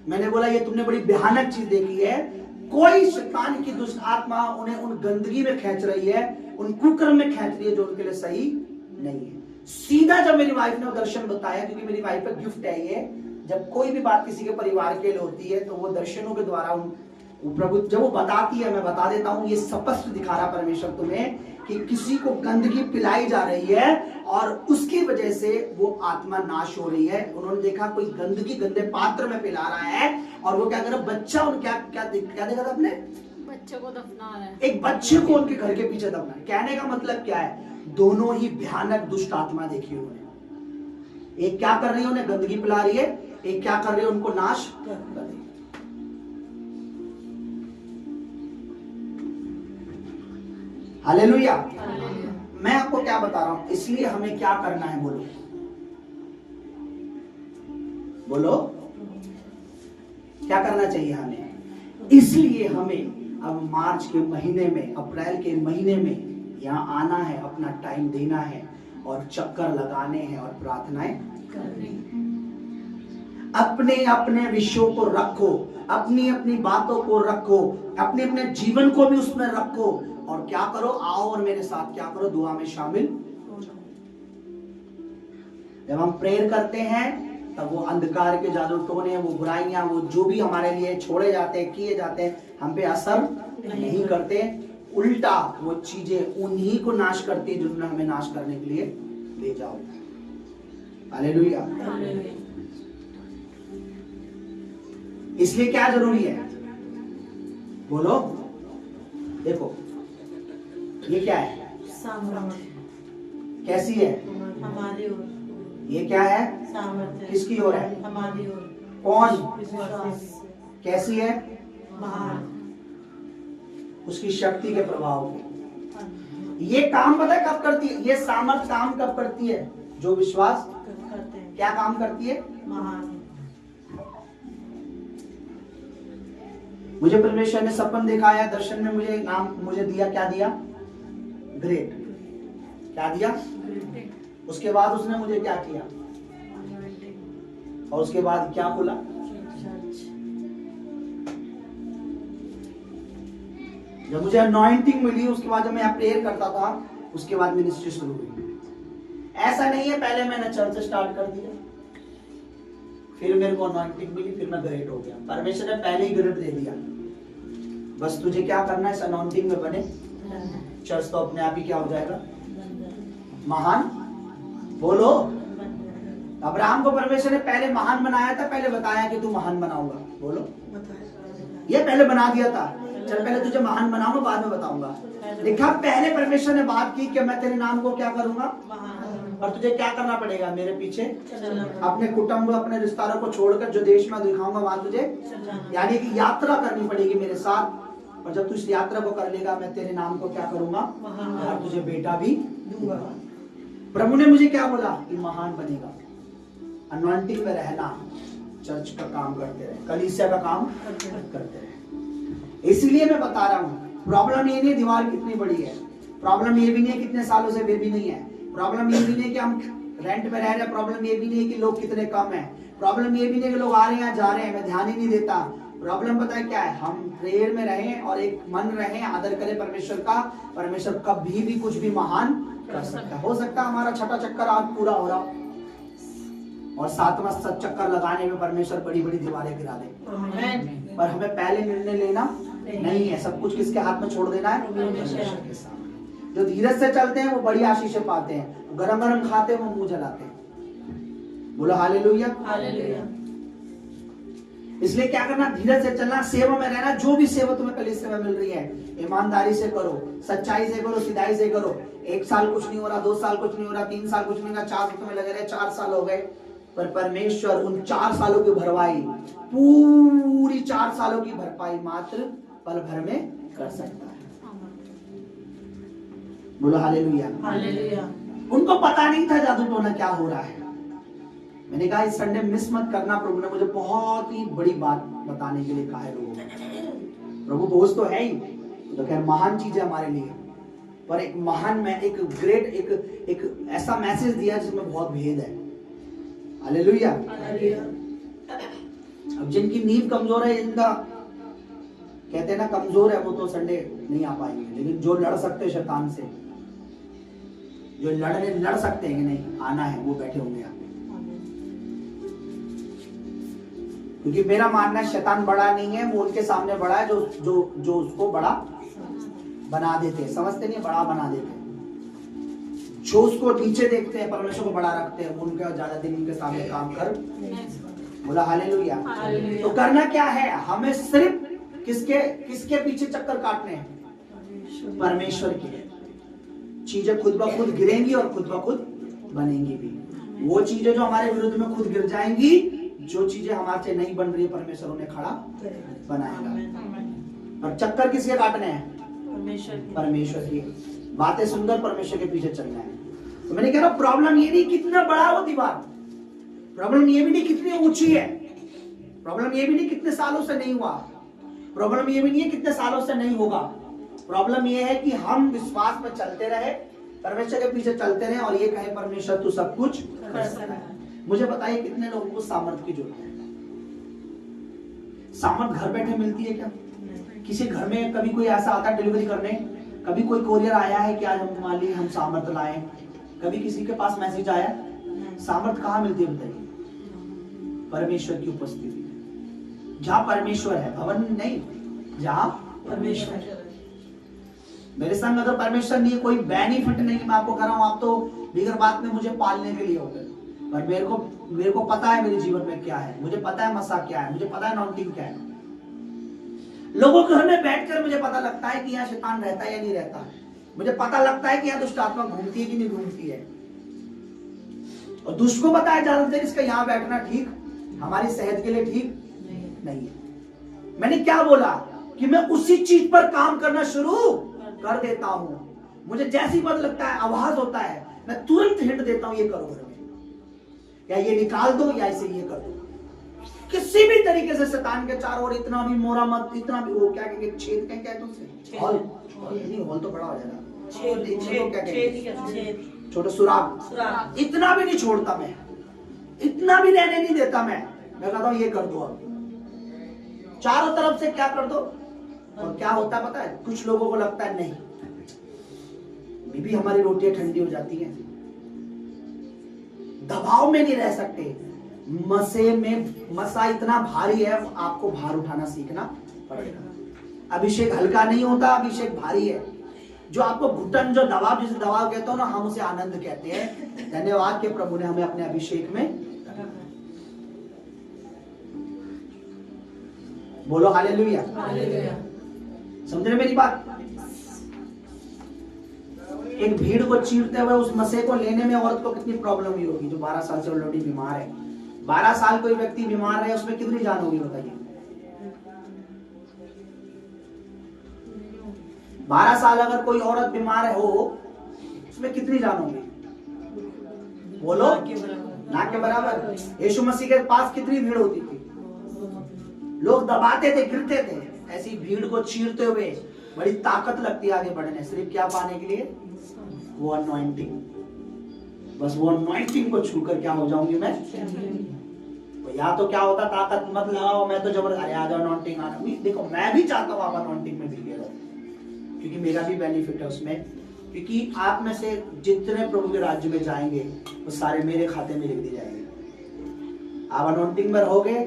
मैंने बोला ये तुमने बड़ी भयानक चीज देखी है। कोई शैतान की दुष्ट आत्मा उन्हें उन गंदगी में खींच रही है, उन कुकर्म में खींच रही है जो उनके लिए सही नहीं है। सीधा जब मेरी वाइफ ने वो दर्शन बताया, क्योंकि मेरी वाइफ का गिफ्ट है ये, जब कोई भी बात किसी के परिवार के लिए होती है तो वो दर्शनों के द्वारा प्रभु जब वो बताती है, मैं बता देता हूं, ये स्पष्ट दिखा रहा परमेश्वर तुम्हें कि किसी को गंदगी पिलाई जा रही है और उसकी वजह से वो आत्मा नाश हो रही है। उन्होंने देखा कोई गंदगी गंदे पात्र में पिला रहा है, और वो क्या कर रहा, बच्चा, उन क्या क्या क्या देखा था अपने बच्चे को दफना रहा है, एक बच्चे को उनके घर के पीछे दफना। कहने का मतलब क्या है, दोनों ही भयानक दुष्ट आत्मा देखी उन्होंने। एक क्या कर रही है, उन्हें गंदगी पिला रही है, एक क्या कर रही है, उनको नाश कर रही है। हालेलुया। मैं आपको क्या बता रहा हूं, इसलिए हमें क्या करना है, बोलो बोलो, क्या करना चाहिए हमें। इसलिए हमें अब मार्च के महीने में, अप्रैल के महीने में यहाँ आना है, अपना टाइम देना है और चक्कर लगाने हैं और प्रार्थनाएं करनी। अपने अपने विषयों को रखो, अपनी अपनी बातों को रखो, अपने अपने जीवन को भी उसमें रखो, और क्या करो, आओ और मेरे साथ क्या करो, दुआ में शामिल। जब हम प्रेयर करते हैं तब वो अंधकार के जादू टोने, वो बुराइयां, वो जो भी हमारे लिए छोड़े जाते हैं, किए जाते हैं, हम पे असर नहीं करते। उल्टा वो चीजें उन्हीं को नाश करती है जिन्होंने हमें नाश करने के लिए भेजा हो। हालेलुया। इसलिए क्या जरूरी है, बोलो। देखो ये क्या है, सामर्थ्य कैसी है, हमारी ओर। ये क्या है, सामर्थ्य किसकी ओर है, हमारी ओर। कौन, विश्वास कैसी है, महान, उसकी शक्ति के प्रभाव में। ये काम पता है कब करती है, ये सामर्थ काम कब करती है, जो विश्वास करते हैं। क्या काम करती है, महान। मुझे परमेश्वर ने सपन दिखाया, दर्शन में मुझे नाम मुझे दिया, क्या दिया, ग्रेट, क्या दिया, उसके बाद उसने मुझे क्या किया, और उसके बाद क्या खुला, जब मुझे अनॉइंटिंग मिली, उसके बाद जब मैं प्रेयर करता था, उसके बाद मिनिस्ट्री शुरू हुई। ऐसा नहीं है पहले मैंने चर्च स्टार्ट कर दिया, फिर मेरे को अनॉइंटिंग मिली, फिर मैं ग्रेट हो गया। परमेश्वर ने पहले ही ग्रेट दे दिया, बस तुझे क्या करना है, इस अनॉइंटिंग में बने, चर्च तो अपने आप ही क्या हो जाएगा, महान। बोलो, अब्राहम को परमेश्वर ने पहले महान बनाया था, पहले बताया कि तू महान बनाऊंगा। बोलो, ये पहले बना दिया था, चल पहले तुझे महान बनाऊंगा, बाद में बताऊंगा। देखा, पहले परमेश्वर ने बात की कि मैं तेरे नाम को क्या करूंगा, और तुझे क्या करना पड़ेगा, मेरे पीछे अपने कुटुंब, अपने रिश्तेदारों को छोड़कर जो देश में दिखाऊंगा वहां तुझे, यानी कि यात्रा करनी पड़ेगी मेरे साथ। और जब तू इस यात्रा को कर लेगा, मैं तेरे नाम को क्या करूंगा, और तुझे बेटा भी दूंगा। प्रभु ने मुझे क्या बोला कि महान बनेगा, अनॉइंटिंग में रहना, चर्च का काम करते रहे, कलीसिया का काम करते रहे। इसलिए मैं बता रहा हूँ, प्रॉब्लम ये नहीं दीवार कितनी बड़ी है, प्रॉब्लम ये भी नहीं है कितने सालों से बेबी नहीं है, प्रॉब्लम ये भी नहीं कि हम रेंट में रह रहे हैं, प्रॉब्लम ये भी नहीं है कि लोग कितने कम हैं, प्रॉब्लम ये भी नहीं कि लोग आ रहे हैं जा रहे हैं, मैं ध्यान ही नहीं देता। प्रॉब्लम पता है क्या है, हम प्रेयर में रहें और एक मन रहें, आदर करें परमेश्वर का। परमेश्वर कभी भी कुछ भी महान कर सकता है। हो सकता है हमारा छठा चक्कर आज पूरा हो रहा और सातवां चक्कर लगाने में परमेश्वर बड़ी बड़ी दीवारें गिरा दे, पर हमें पहले निर्णय लेना नहीं है, सब कुछ किसके हाथ में छोड़ देना है, परमेश्वर के सामने। जो धीरज से चलते हैं वो बड़ी आशीषें पाते हैं, गरम गरम खाते हैं वो मुंह जलाते हैं। बोलो हालेलुया, हालेलुया। इसलिए क्या करना, धीरज से चलना, सेवा में रहना। जो भी सेवा तुम्हें कलीसिया में मिल रही है, ईमानदारी से करो, सच्चाई से करो, सीधाई से करो। 1 साल कुछ नहीं हो रहा, 2 साल कुछ नहीं हो रहा, 3 साल कुछ नहीं हो रहा, 4 साल तुम्हें लगे रहे, 4 साल हो गए, पर परमेश्वर उन 4 सालों की भरपाई, पूरी 4 सालों की भरपाई मात्र पल भर में कर सकता है। बोलो हालेलुया। हालेलुया। उनको पता नहीं था जादू टोना क्या हो रहा है। मैंने कहा इस संडे मिस मत करना, प्रभु ने मुझे बहुत ही बड़ी बात बताने के लिए कहा है लोगों को। प्रभु बोझ तो है ही, तो खैर महान चीज है हमारे लिए, पर एक महान में एक ग्रेट एक ऐसा मैसेज दिया जिसमें बहुत भेद है। हालेलुया। अब जिनकी नींव कमजोर है, इनका कहते हैं ना कमजोर है, वो तो संडे नहीं आ पाएंगे, लेकिन जो लड़ सकते हैं शैतान से, जो लड़ सकते हैं कि नहीं आना है, वो बैठे होंगे यहाँ। क्योंकि मेरा मानना है शैतान बड़ा नहीं है, वो उनके सामने बड़ा है जो उसको बड़ा बना देते हैं। समझते नहीं, बड़ा बना देते हैं। जो उसको नीचे देखते हैं, परमेश्वर को बड़ा रखते हैं, उनका ज्यादा दिन उनके सामने काम कर। बोला हालेलुया। तो करना क्या है, हमें सिर्फ किसके पीछे चक्कर काटने हैं? परमेश्वर के। चीजें खुद ब खुद गिरेंगी और खुद ब खुद बनेंगी भी। वो चीजें जो हमारे विरुद्ध में खुद गिर जाएंगी, जो चीजें हमारे से नहीं बन रही है, परमेश्वर उन्हें खड़ा बनाएगा। और चक्कर किसके काटने हैं? परमेश्वर की। बातें सुनकर परमेश्वर के पीछे चलना है। तो मैंने कहा प्रॉब्लम ये नहीं कितना बड़ा वो दीवार, प्रॉब्लम ये भी नहीं कितनी ऊंची है, प्रॉब्लम ये भी नहीं कितने सालों से नहीं हुआ, प्रॉब्लम ये भी नहीं है कितने सालों से नहीं होगा। प्रॉब्लम ये है कि हम विश्वास में चलते रहे, परमेश्वर के पीछे चलते रहे और ये कहे परमेश्वर तू सब कुछ कर सकता है। मुझे बताइए कितने लोगों को सामर्थ की जरूरत है? सामर्थ घर बैठे मिलती है क्या? किसी घर में कभी कोई ऐसा आता है डिलीवरी करने, कभी कोई कोरियर आया है कि आज हम तुम्हारे लिए हम सामर्थ लाए, कभी किसी के पास मैसेज आया? सामर्थ कहाँ मिलती है बताइए? परमेश्वर की उपस्थिति। जहां परमेश्वर है, भवन नहीं, जहां परमेश्वर। मेरे संग अगर परमेश्वर नहीं है, कोई बेनिफिट नहीं। मैं आपको कह रहा हूं, आप तो बिगर बात में मुझे पालने के लिए हो गए, पर मेरे को पता है मेरे जीवन में क्या है, मुझे पता है मसा क्या है, मुझे पता है अनॉइंटिंग क्या है। लोगों के घर में बैठकर मुझे पता लगता है कि यहाँ शैतान रहता है या नहीं रहता, मुझे पता लगता है कि यहाँ दुष्ट आत्मा घूमती है कि नहीं घूमती है। और दुष्ट को पता है ज्यादातर इसका यहाँ बैठना ठीक हमारी सेहत के लिए ठीक नहीं है। मैंने क्या बोला कि मैं उसी चीज पर काम करना शुरू कर देता हूं। मुझे जैसी पता लगता है, आवाज होता है, मैं तुरंत हिंट देता हूं ये करो, या ये निकाल दो, या इसे ये कर दो। किसी भी तरीके से शैतान के चारों ओर इतना भी मोरा मत, इतना भी वो क्या कहेंगे, छेद कहें क्या तुमसे, हॉल नहीं, हॉल तो बड़ा हो जाएगा, छोटा सुराग, इतना भी नहीं छोड़ता मैं, इतना भी रहने नहीं देता मैं कहता हूं ये कर दो, अब चारों तरफ से क्या कर दो। और क्या होता है पता है, कुछ लोगों को लगता है नहीं, बीबी हमारी रोटियां ठंडी हो जाती हैं, दबाव में नहीं रह सकते, मसा इतना भारी है, आपको भार उठाना सीखना पड़ेगा। अभिषेक हल्का नहीं होता, अभिषेक भारी है। जो आपको घुटन, जो दबाव, जिसे दबाव कहते हो ना, हम उसे आनंद कहते हैं। धन्यवाद कि प्रभु ने हमें अपने अभिषेक में। बोलो हालेलुया। समझ रहे मेरी बात? एक भीड़ को चीरते हुए उस मसे को लेने में औरत को कितनी प्रॉब्लम हुई होगी, जो 12 साल से ऑलरेडी बीमार है। 12 साल कोई व्यक्ति बीमार है, उसमें कितनी जान होगी बताइए? 12 साल अगर कोई औरत बीमार हो, उसमें कितनी जान होगी? बोलो, ना के बराबर। यीशु मसीह के पास कितनी भीड़ होती थी, लोग दबाते थे, गिरते थे। ऐसी भीड़ को चीरते हुए बड़ी ताकत लगती है आगे बढ़ने, सिर्फ क्या पाने के लिए? वो अनॉइंटिंग। बस वो अनॉइंटिंग को छूकर क्या हो जाऊंगी मैं? तो या तो क्या होता, ताकत मत लगाओ, मैं तो जबरदस्त आ जाओ अनॉइंटिंग आना। देखो मैं भी चाहता हूँ आप अनॉइंटिंग में भी रहो, क्योंकि मेरा भी बेनिफिट है उसमें। क्योंकि आप में से जितने प्रभु के राज्य में जाएंगे वो सारे मेरे खाते में लिख दिए जाएंगे। आप अनॉइंटिंग में रहोगे,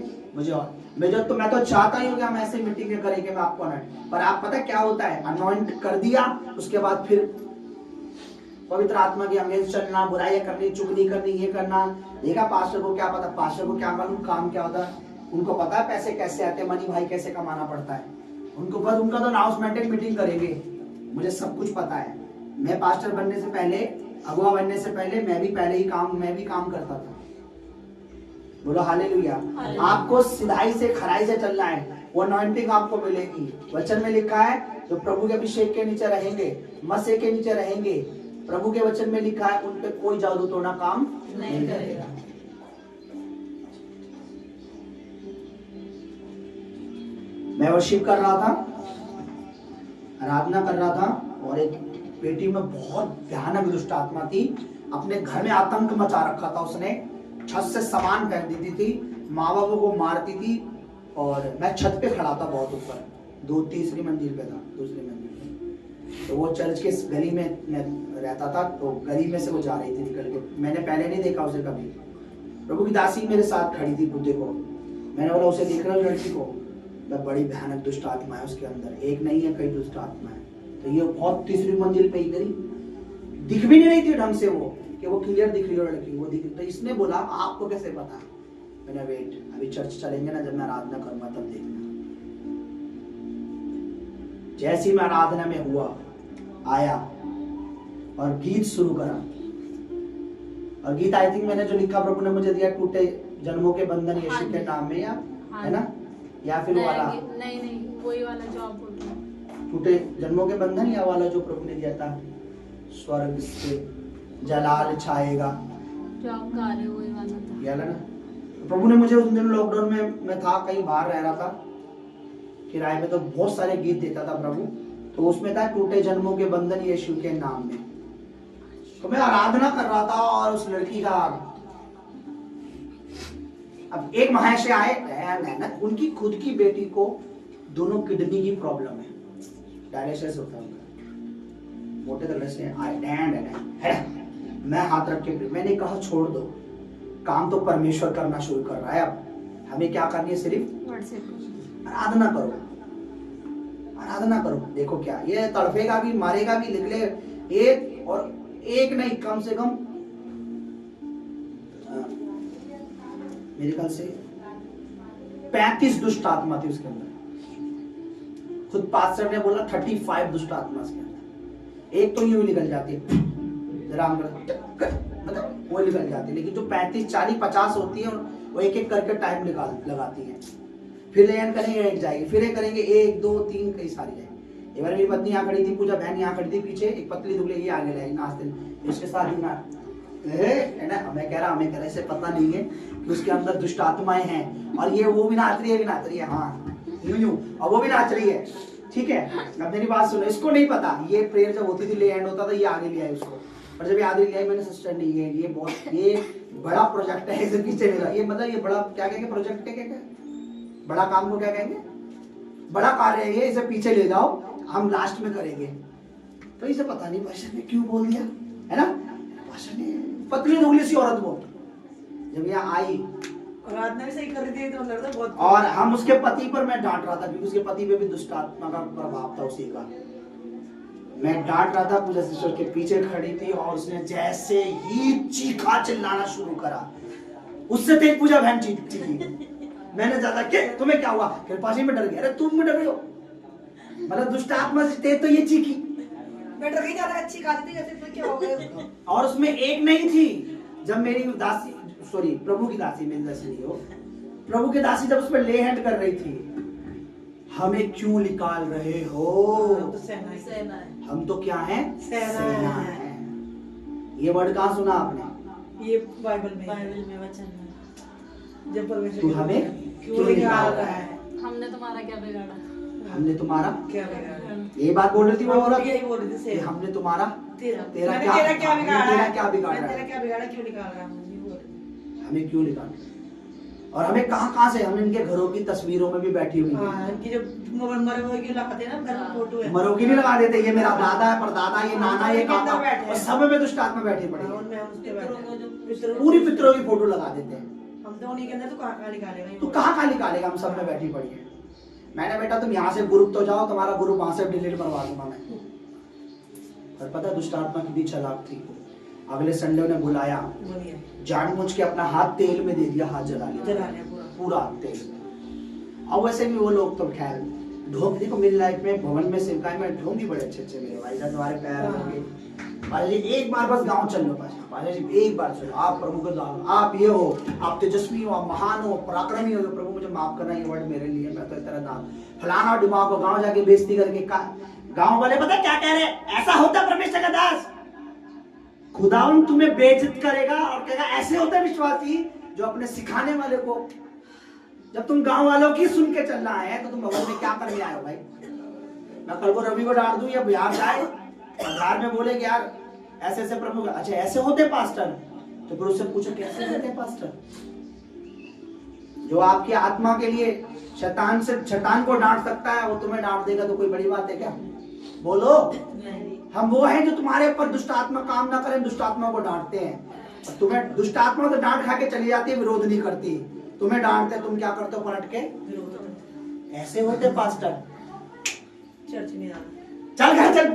मैं तो चाहता ही हूँ कि हम ऐसे मीटिंग करेंगे, मैं आपको अनॉइंट। पर आप पता क्या होता है, अनॉइंट कर दिया, उसके बाद फिर पवित्र आत्मा के अगेंस्ट चलना, बुराइयां करनी, चुगली करनी, ये करना। देखा पास्टर को क्या पता, पास्टर को क्या मालूम काम क्या होता है। उनको पता है पैसे कैसे आते हैं, मनी भाई कैसे कमाना पड़ता है उनको, बस उनका तो अनाउंसमेंट मीटिंग करेंगे। मुझे सब कुछ पता है। मैं पास्टर बनने से पहले, अगुआ बनने से पहले मैं भी काम करता था। बोलो हालेलुया। हालेलुया। आपको सिधाई से खराई से चलना है, वो अनॉइंटिंग आपको मिलेगी। वचन में लिखा है जो प्रभु के अभिषेक के नीचे रहेंगे, मसीह के नीचे रहेंगे, प्रभु के वचन में लिखा है उन पे कोई जादू टोना काम नहीं करेगा। मैं वर्शिप कर रहा था, आराधना कर रहा था, और एक बेटी में बहुत भयानक दुष्ट आत्मा थी। अपने घर में आतंक मचा रखा था उसने। छत से सामान फेंक देती थी, माँ बापों को मारती थी। और मैं छत पे खड़ा था, बहुत ऊपर, तीसरी मंजिल पे था, दूसरी मंजिल पे। तो वो चर्च के गली में मैं रहता था, तो गली में से वो जा रही थी निकल के। मैंने पहले नहीं देखा उसे कभी। प्रभु की दासी मेरे साथ खड़ी थी बुद्धे को। मैंने बोला उसे देख रहा हूँ लड़की को, बड़ी भयानक दुष्ट आत्मा है उसके अंदर, एक नहीं है कई दुष्ट आत्मा है। तो ये बहुत तीसरी मंजिल पे ही गई, दिख भी नहीं रही थी ढंग से वो, कि वो क्लियर दिख रही हो लड़की, वो दिख। तो इसने बोला आपको कैसे पता? मैंने वेट, अभी चर्च चलेंगे ना, जब मैं आराधना करूंगा तब देखना। जैसे ही मैं आराधना में हुआ, आया और गीत शुरू करा। और गीत आई थिंक मैंने जो लिखा प्रभु ने मुझे दिया, टूटे जन्मों के बंधन यीशु के नाम में, या है ना, या फिर वाला नहीं वही वाला जो आप बोल रहे हो। टूटे जन्मों के बंधन, या वाला जो प्रभु ने दिया था, स्वर्ग से जलाल छाएगा, जो आप गा रहे हो वही वाला था। ये वाला ना। तो प्रभु ने मुझे उस दिन लॉकडाउन में, मैं था कहीं बाहर रह रहा था किराए में, तो बहुत सारे गीत देता था प्रभु। तो उसमें था टूटे जन्मों के बंधन यीशु के नाम में। तो मैं आराधना कर रहा था, और उस लड़की का, अब एक महाशय आए ना, उनकी खुद की बेटी को दोनों किडनी की प्रॉब्लम है, डायलिसिस होता है उनका, मोटे तरह से है। मैं हाथ रख के, मैंने कहा छोड़ दो, काम तो परमेश्वर करना शुरू कर रहा है। अब हमें क्या करनी है, सिर्फ आराधना करो, आराधना करो। देखो क्या ये तड़पेगा भी, मारेगा भी, निकले एक, और एक नहीं, कम से कम मेरे ख्याल से 35 दुष्ट आत्मा थी उसके अंदर। खुद पास्टर ने बोला 35 दुष्ट आत्मा उसके अंदर। एक तो यूं निकल जाती है, जरा मतलब वो निकल जाती है, लेकिन जो 35, 40, 50 होती है, वो एक एक करके टाइम लगाती है। फिर एंड करेंगे, एक जाएगी, फिर एक करेंगे, 1 2 3 कई सारी जाएगी। एक बार मेरी पत्नी यहाँ खड़ी थी, पूजा बहन यहाँ खड़ी थी पीछे, एक पतली दुबली ये आगे लाएगी नाचते, इसके साथ ही ना है ना। हमें कह रहा इसे पता नहीं है कि उसके अंदर दुष्ट आत्माएं हैं, और ये वो भी नाच रही है, हाँ यूं, और वो भी नाच रही है, ठीक है। अब मेरी बात सुनो, इसको नहीं पता, ये प्रेयर जब होती थी, ले एंड होता था, ये आगे ले आए उसको, और जब ये आगे ले आए, मैंने सिस्टर नहीं है, ये बहुत, ये बड़ा प्रोजेक्ट है, इसे पीछे ले जाओ। ये मतलब ये बड़ा क्या कहेंगे, प्रोजेक्ट क्या बड़ा काम को क्या कहेंगे, बड़ा कार्य है ये, इसे पीछे ले जाओ, हम लास्ट में करेंगे। तो इसे पता नहीं पास्टर ने क्यों बोल दिया, है ना। पास्टर ने, पतली दुबली सी औरत वो जब यहाँ आई, आराधना भी सही कर रही थी, तो लगता बहुत, और हम उसके पति पर मैं डांट रहा था, क्योंकि उसके पति पे भी दुष्ट आत्मा का प्रभाव था उसी का। मैं डांट रहा था, पूजा सिस्टर के पीछे खड़ी थी, और उसने जैसे ही चीखा चिल्लाना शुरू करा, उससे तेज पूजा बहन चीखी। मैंने ज्यादा के तुम्हें क्या हुआ, फिर पासी में डर गया, अरे तुम डर रहे हो, मतलब दुष्ट आत्मा से तेज तो ये चीखी, मैं डर गई, ज्यादा अच्छी खाती थी, जैसे तो क्या हो गया। और उसमें एक नहीं थी। जब मेरी दासी, सॉरी प्रभु की दासी, मेरी दासी नहीं हो, प्रभु की दासी जब उस पर ले हैंड कर रही थी, हमें क्यों निकाल रहे हो, तो सेना है, हम तो क्या हैं, सेना है। ये वर्ड कहाँ सुना आपने, ये बाइबल में वचन है, जब परमेश्वर तू हमें क्यों निकाल रहा है, हमने तुम्हारा क्या बिगाड़ा, हमने तुम्हारा क्या बिगाड़ा, ये बात बोल रही थी वो औरत, यही बोल रही थी कि हमने तुम्हारा तेरा तेरा मैंने क्या तेरा क्या बिगाड़ा, तेरा क्या बिगाड़ा मैंने है? तेरा क्या बिगाड़ा, क्यों निकाल रहा है, ये बोल रही थी। हमें क्यों निकाल, और हमें कहाँ से, हम इनके घरों की तस्वीरों में भी बैठी हुई हैं। हाँ, इनकी जो मरे हुए की लगाते हैं ना, घर में फोटो है, मरों की नहीं लगा देते, ये मेरा दादा है, परदादा, ये नाना, ये काका, बैठे हैं। और सब में दुष्ट आत्मा बैठी पड़ी है। उनमें हम उसके बैठे पूरी पितरों की फोटो लगा देते हैं। हम तो उन्हीं के अंदर, तो कहाँ निकालेगा, तू कहाँ निकालेगा, हम सब में बैठी पड़ी है। मैंने बेटा तुम यहाँ से ग्रुप तो जाओ, तुम्हारा ग्रुप वहां से डिलीट करवा दूंगा मैं। पर पता दुष्ट आत्मा कितनी चालाक थी, अगले संडे ने बुलाया, जानबूझ के अपना हाथ तेल में दे दिया, हाथ जला लिया पूरा तेल। और वैसे भी वो लोग तो खैर ढोंग, देखो मेरी लाइफ में भवन में सेवकाई में ढोंग भी बड़े अच्छे मेरे भाई साहब, तुम्हारे पैर होंगे, पाजा जी एक बार बस गांव चल लो पाजा जी एक बार चलो, आप प्रभु के द्वारा, आप ये हो, आप तेजस्वी हो, आप महान हो, पराक्रमी हो, प्रभु मुझे माफ करना, ये वर्ड मेरे लिए, मैं तो इस तरह दान फलाना दिमाग को गांव जाके बेइज्जती करके गांव वाले पता क्या कह रहे हैं, ऐसा होता परमेश्वर का दास, खुदावन तुम्हें बेइज्जत करेगा और कहेगा ऐसे होता है विश्वासी जो अपने सिखाने वाले को, जब तुम गांव वालों की सुन के चलना है तो तुम भवन में क्या करने आए हो भाई। मैं कल को रवि को डांट दूं या बिहार जाए बाजार में बोले कि यार ऐसे ऐसे प्रभु, अच्छा ऐसे होते पास्टर, तो फिर उससे पूछो कैसे होते पास्टर। जो आपकी आत्मा के लिए शैतान को डांट सकता है वो तुम्हें डांट देगा तो कोई बड़ी बात है क्या? बोलो। हम वो हैं जो तुम्हारे ऊपर दुष्ट आत्मा काम ना करें, दुष्ट आत्मा को डांटते हैं। और तुम्हें दुष्ट आत्मा तो डांट खा के चली जाती है, विरोध नहीं करती, तुम्हें डांटते, तुम क्या करते हो पलट के? ऐसे होते पास्टर, चर्च में आना, चल घर चल।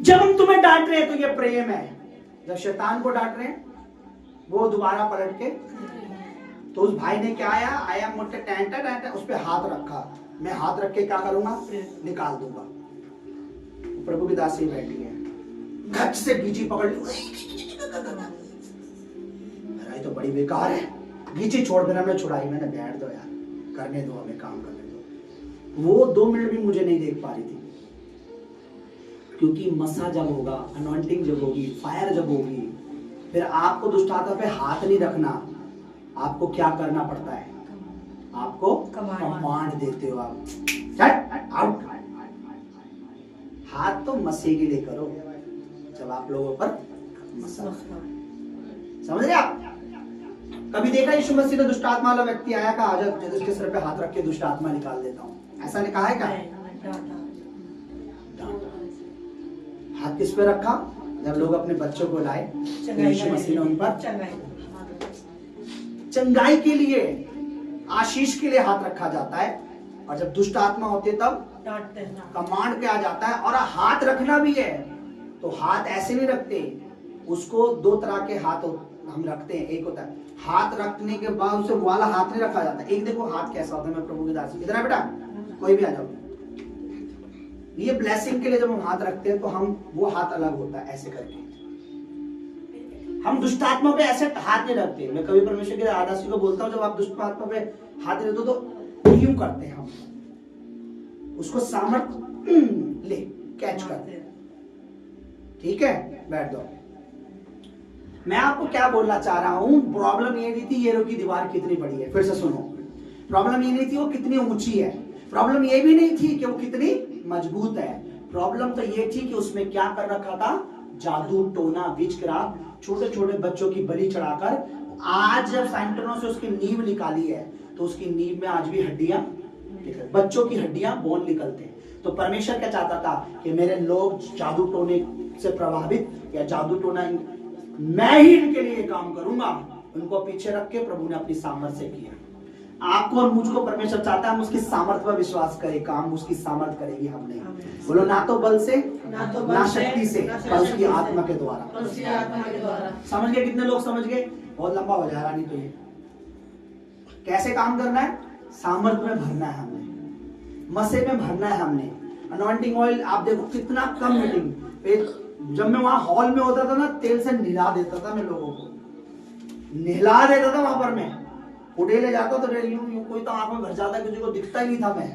जब हम तुम्हें डांट रहे हैं तो ये प्रेम है, जब शैतान को डांट रहे हैं वो दोबारा पलट के, तो उस भाई ने क्या आया मोटे टैंटा उस पे हाथ रखा, मैं हाथ रख के क्या करूंगा? निकाल दूंगा। प्रभु की दासी बैठी है, गच से बीची पकड़ ली, अरे तो बड़ी बेकार है, बीची छोड़ देना, मैं छुड़ाई, मैंने बैठ दो यार, करने दो, हमें काम करने दो। वो 2 मिनट भी मुझे नहीं देख पा रही थी, क्योंकि मसा जब होगा, अनॉइंटिंग जब होगी, फायर जब होगी, फिर आपको दुष्ट आत्मा पे हाथ नहीं रखना, आपको क्या करना पड़ता है? आपको कमांड देते हो, आप चट आउट। हाथ तो मसीह के लिए करो जब आप लोगों पर मसा, समझ रहे आप? कभी देखा यीशु मसीह ने दुष्ट आत्मा वाला व्यक्ति आया का आजा उसके सिर पे हाथ रख के दुष्ट आत्मा निकाल देता हूँ, ऐसा ने कहा है क्या? हाथ किस पे रखा? जब लोग अपने बच्चों को लाए यीशु मसीह ने उन पर चंगाई के लिए, आशीष के लिए हाथ रखा जाता है, और जब दुष्ट आत्मा होते तब कमांड किया जाता है। और हाथ रखना भी है तो हाथ ऐसे नहीं रखते, उसको 2 तरह के हाथ हम रखते हैं। एक होता है हाथ रखने के बाद उसे वाला हाथ नहीं रखा जाता, एक देखो हाथ कैसा होता है, मैं प्रभु की दासी, इधर है बेटा, कोई भी आ जाओ। ये ब्लेसिंग के लिए जब हम हाथ रखते हैं तो हम वो हाथ अलग होता है, ऐसे करके हम दुष्ट आत्मा पे ऐसे हाथ नहीं रखते। मैं कभी परमेश्वर के आदासी को बोलता हूँ, जब आप दुष्ट आत्मा पे हाथ रखते हो तो यूं करते हैं हम, उसको सामर्थ्य ले कैच करते हैं, ठीक है? बैठ जाओ। मैं आपको क्या बोलना चाह रहा हूं, प्रॉब्लम ये नहीं थी येरो की दीवार कितनी बड़ी है, फिर से सुनो, प्रॉब्लम ये नहीं थी वो कितनी ऊंची है, प्रॉब्लम ये भी नहीं थी कि वो कितनी मजबूत है, प्रॉब्लम तो ये थी कि उसमें क्या कर रखा था? जादू टोना विचक्राफ्ट, छोटे छोटे बच्चों की बलि चढ़ाकर। आज जब साइंटिस्टों से उसकी नींव निकाली है तो उसकी नींव में आज भी हड्डियां, बच्चों की हड्डियां, बोन निकलते हैं। तो परमेश्वर क्या चाहता था कि मेरे लोग जादू टोने से प्रभावित, या जादू टोना मैं ही इनके लिए काम करूंगा, उनको पीछे रख के प्रभु ने अपनी सामर्थ्य से किया। आपको और मुझको परमेश्वर चाहता है हम उसकी सामर्थ्य पर विश्वास करें, काम उसकी सामर्थ्य करेगी, हम नहीं। बोलो, ना तो बल से ना शक्ति से, पर उसकी आत्मा के द्वारा। समझ गए? कितने लोग समझ गए? बहुत लंबा हो जाएगा नहीं तो ये कैसे काम करना है? सामर्थ्य में भरना है हमने, मसे में भरना है हमने। अनॉइंटिंग ऑयल आप देखो कितना कम मीटिंग, जब मैं वहां हॉल में होता था ना, तेल से नहला देता था, मैं लोगों को नहला देता था वहां पर। मैं उठे ले जाता तो कोई तो आंख में भर जाता, किसी को दिखता ही नहीं था मैं,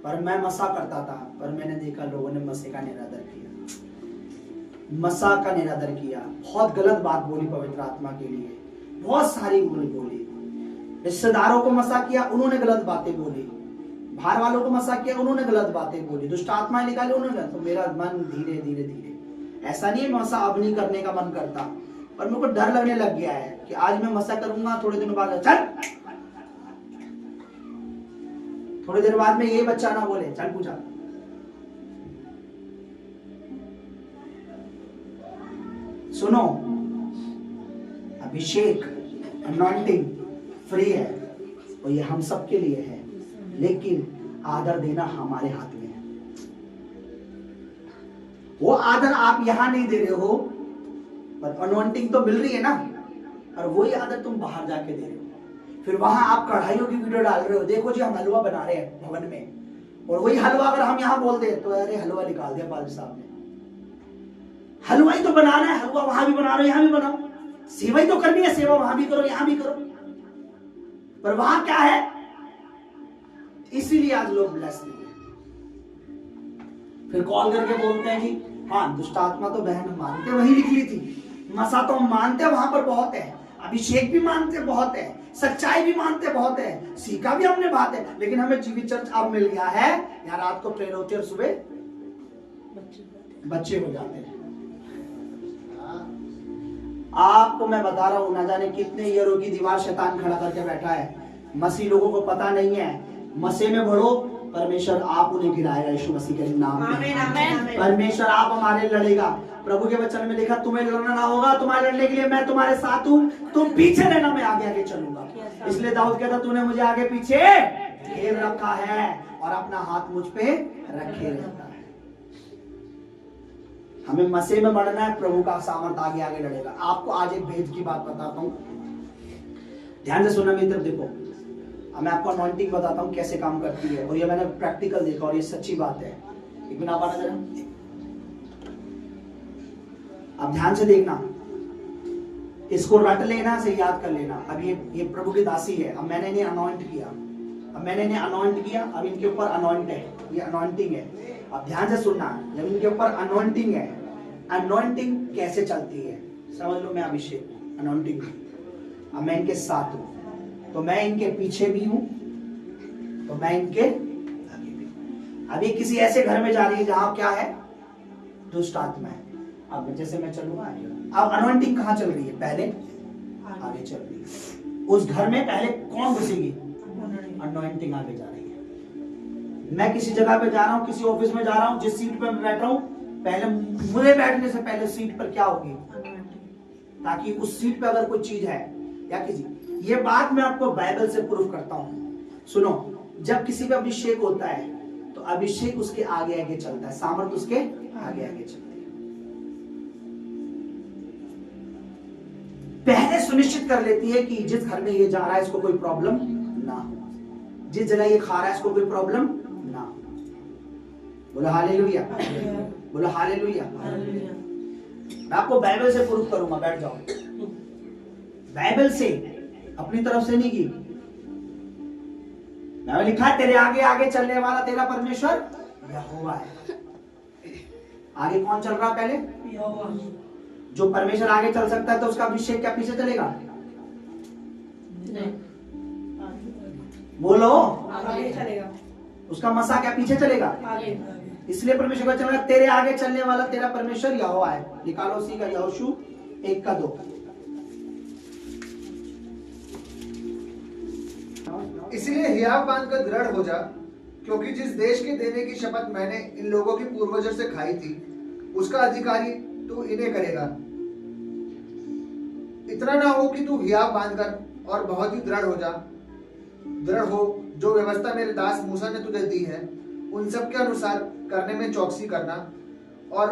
पर मैं मसा करता था। पर मैंने देखा लोगों ने मसे का निरादर किया, मसा का निरादर किया, बहुत गलत बात बोली पवित्र आत्मा के लिए, बहुत सारी बोली। रिश्तेदारों को मसा किया, उन्होंने गलत बातें बोली, बाहर वालों को मसा किया, उन्होंने गलत बातें बोली, दुष्ट आत्माएं निकाली उन्होंने। तो मेरा मन धीरे धीरे धीरे, ऐसा नहीं है मसा अब नहीं करने का मन करता, पर मेरे को डर लगने लग गया है कि आज मैं मसा करूंगा, थोड़े दिनों बाद चल, थोड़ी देर बाद में ये बच्चा ना बोले चल पूछा। सुनो, अभिषेक अनॉइंटिंग फ्री है और ये हम सब के लिए है, लेकिन आदर देना हमारे हाथ में है। वो आदर आप यहां नहीं दे रहे हो, पर अनॉइंटिंग तो मिल रही है ना, और वही आदर तुम बाहर जाके दे रहे हो। फिर वहां आप कढ़ाइयों की वीडियो डाल रहे हो, देखो जी हम हलवा बना रहे हैं भवन में, और वही हलवा अगर हम यहाँ बोल दे तो अरे हलवा निकाल दिया पादरी साहब ने, हलवा ही तो बनाना है, हलवा वहां भी बना रहे हो यहाँ भी बनाओ, सेवा ही तो करनी है, सेवा वहां भी करो यहाँ भी करो, पर वहां क्या है, इसीलिए आज लोग ब्लेस नहीं है। फिर कॉल करके बोलते हैं कि हाँ दुष्ट आत्मा तो बहन मानते वही निकली थी, मसा तो हम मानते वहां पर बहुत है, अभिषेक भी मानते बहुत है, सच्चाई भी मानते बहुत है, सीखा भी हमने बात है, लेकिन हमें जीवित चर्च अब मिल गया है, यहाँ रात को प्रेयर होती है और सुबह बच्चे हो जाते हैं। आपको मैं बता रहा हूं, ना जाने कितने ईयरों की दीवार शैतान खड़ा करके बैठा है, मसीह लोगों को पता नहीं है। मसीह में बढ़ो, परमेश्वर आप उन्हें गिराएगा यीशु मसीह के नाम में। परमेश्वर आप हमारे लड़ेगा। प्रभु के वचन में लिखा तुम्हें लड़ना ना होगा, तुम्हारे लड़ने के लिए मैं तुम्हारे साथ हूँ, तुम पीछे रहना, मैं आगे आगे चलूंगा। इसलिए दाऊद कहता तूने मुझे आगे पीछे घेर रखा है और अपना हाथ मुझ पे रखे रहता है। हमें मसीह में बढ़ना है, प्रभु का सामर्थ आगे आगे लड़ेगा। आपको आज एक भेद की बात बताता हूँ, ध्यान से सुनना मेरी तरफ देखो। अब मैं आपको अनॉइंटिंग बताता हूँ कैसे काम करती है, और ये मैंने प्रैक्टिकल देखा और ये सच्ची बात है। एक मिनट आप आना जरा, अब ध्यान से देखना, इसको रट लेना, से याद कर लेना। अब ये प्रभु की दासी है, अब मैंने इन्हें अनॉइंट किया, अब इनके ऊपर अनॉइंट है, ये अनॉइंटिंग है। अब ध्यान से सुनना, जब इनके ऊपर अनॉइंटिंग है, अनॉइंटिंग कैसे चलती है समझ लो। मैं अभिषेक अनॉइंटिंग, अब मैं इनके साथ हूं तो मैं इनके पीछे भी हूं, तो मैं इनके आगे भी हूं। अभी किसी ऐसे घर में जा रही है जहां क्या है, दुष्ट आत्मा है। अब जैसे मैं चलूंगा, अब अनॉइंटिंग कहां चल रही है, पहले आगे चल रही है। उस घर में पहले कौन घुसेगी, अनॉइंटिंग आगे जा रही है। मैं किसी जगह पे जा रहा हूँ, किसी ऑफिस में जा रहा हूँ, जिस सीट पे मैं बैठ रहा हूँ, पहले मुझे बैठने से पहले सीट पर क्या होगी, ताकि उस सीट पे अगर कोई चीज है या किसी, ये बात मैं आपको बाइबल से प्रूफ करता हूँ। सुनो, जब किसी पे अभिषेक होता है तो अभिषेक उसके आगे आगे चलता है, सामर्थ उसके आगे आगे चलती है। पहले सुनिश्चित कर लेती है कि जिस घर में ये जा रहा है इसको कोई प्रॉब्लम ना हो, जिस जगह ये खा रहा है इसको कोई प्रॉब्लम ना हो। बोलो हालेलुया, बोलो हालेलुया। मैं आपको बाइबल से प्रूफ करूंगा, बैठ जाओ। बाइबल से, अपनी तरफ से नहीं की। बाइबल लिखा है तेरे आगे आगे चलने वाला तेरा परमेश्वर यहोवा है। आगे कौन चल रहा पहले, यहोवा। जो परमेश्वर आगे चल सकता है तो उसका अभिषेक क्या पीछे चलेगा, नहीं। बोलो आगे चलेगा, उसका मसा क्या पीछे चलेगा, आगे। इसलिए परमेश्वर का चलेगा तेरे आगे चलने वाला तेरा परमेश्वर यहोवा है। निकालो उसी का यहोशू 1:2। इसलिए हियाव बांधकर दृढ़ हो जा, क्योंकि जिस देश के देने की शपथ मैंने इन लोगों की पूर्वजों से खाई थी उसका अधिकारी तू इन्हें करेगा। इतना ना हो कि तू हियाव बांधकर और बहुत ही दृढ़ हो, जो व्यवस्था मेरे दास मूसा ने तुझे दी है उन सब के अनुसार करने में चौकसी करना, और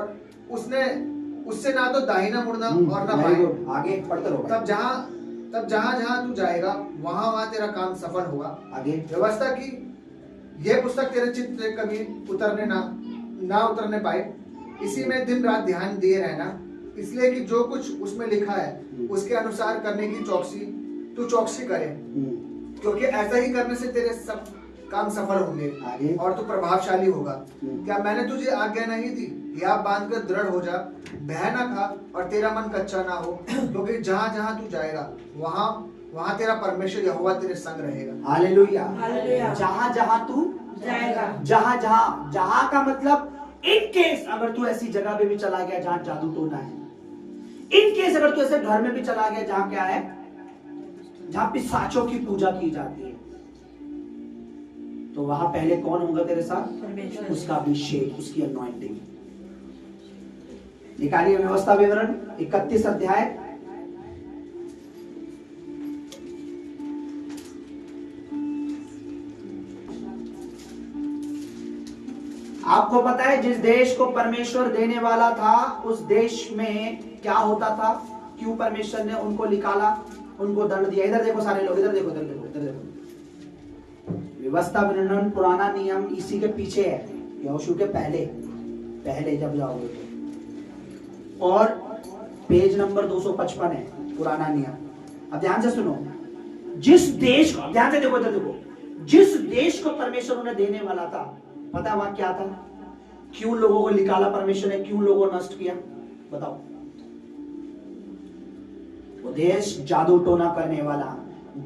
उससे ना तो दाहिना मुड़ना और ना बाएं। आगे पढ़ते रहो। तब जहां तू जाएगा वहां तेरा काम सफल होगा। आगे व्यवस्था की यह पुस्तक तेरे चित्त से कभी ना उतरने पाए, इसी में दिन रात ध्यान दिए रहना, इसलिए कि जो कुछ उसमें लिखा है उसके अनुसार करने की चौकसी करे, क्योंकि ऐसा ही करने से तेरे सब काम सफल होंगे और तू प्रभावशाली होगा। क्या मैंने तुझे आज्ञा नहीं दी, हियाव बांधकर दृढ़ हो जा, बह ना खा और तेरा मन कच्चा ना हो, क्योंकि जहां जहां तू जाएगा वहां तेरा परमेश्वर यहोवा तेरे संग रहेगा। हालेलुया। हालेलुया। जहां जहां तू जाएगा, जहां का मतलब इन केस अगर तू ऐसी जगह पे भी चला गया जहां जादू टोना है, इन केस अगर तू ऐसे घर में भी चला गया जहां क्या है, जहां पिशाचों की पूजा की जाती है, तो वहां पहले कौन होगा तेरे साथ, परमेश्वर। उसका अभिषेक, उसकी अनॉइंटिंग। निकालिए व्यवस्था विवरण 31 अध्याय। आपको पता है जिस देश को परमेश्वर देने वाला था उस देश में क्या होता था, क्यों परमेश्वर ने उनको निकाला, उनको दंड दिया। इधर देखो सारे लोग, इधर देखो, इधर देखो, इधर देखो। व्यवस्था विवरण पुराना नियम इसी के पीछे है, यहोशू के पहले जब जाओगे तो। और पेज नंबर 255 है पुराना नियम। अब ध्यान से सुनो, जिस देश को, ध्यान से देखो, इधर देखो, जिस देश को परमेश्वर उन्हें देने वाला था, पता वहां क्या था? क्यों लोगों को निकाला परमेश्वर ने, क्यों लोगों को नष्ट किया? बताओ। वो देश जादू टोना करने वाला,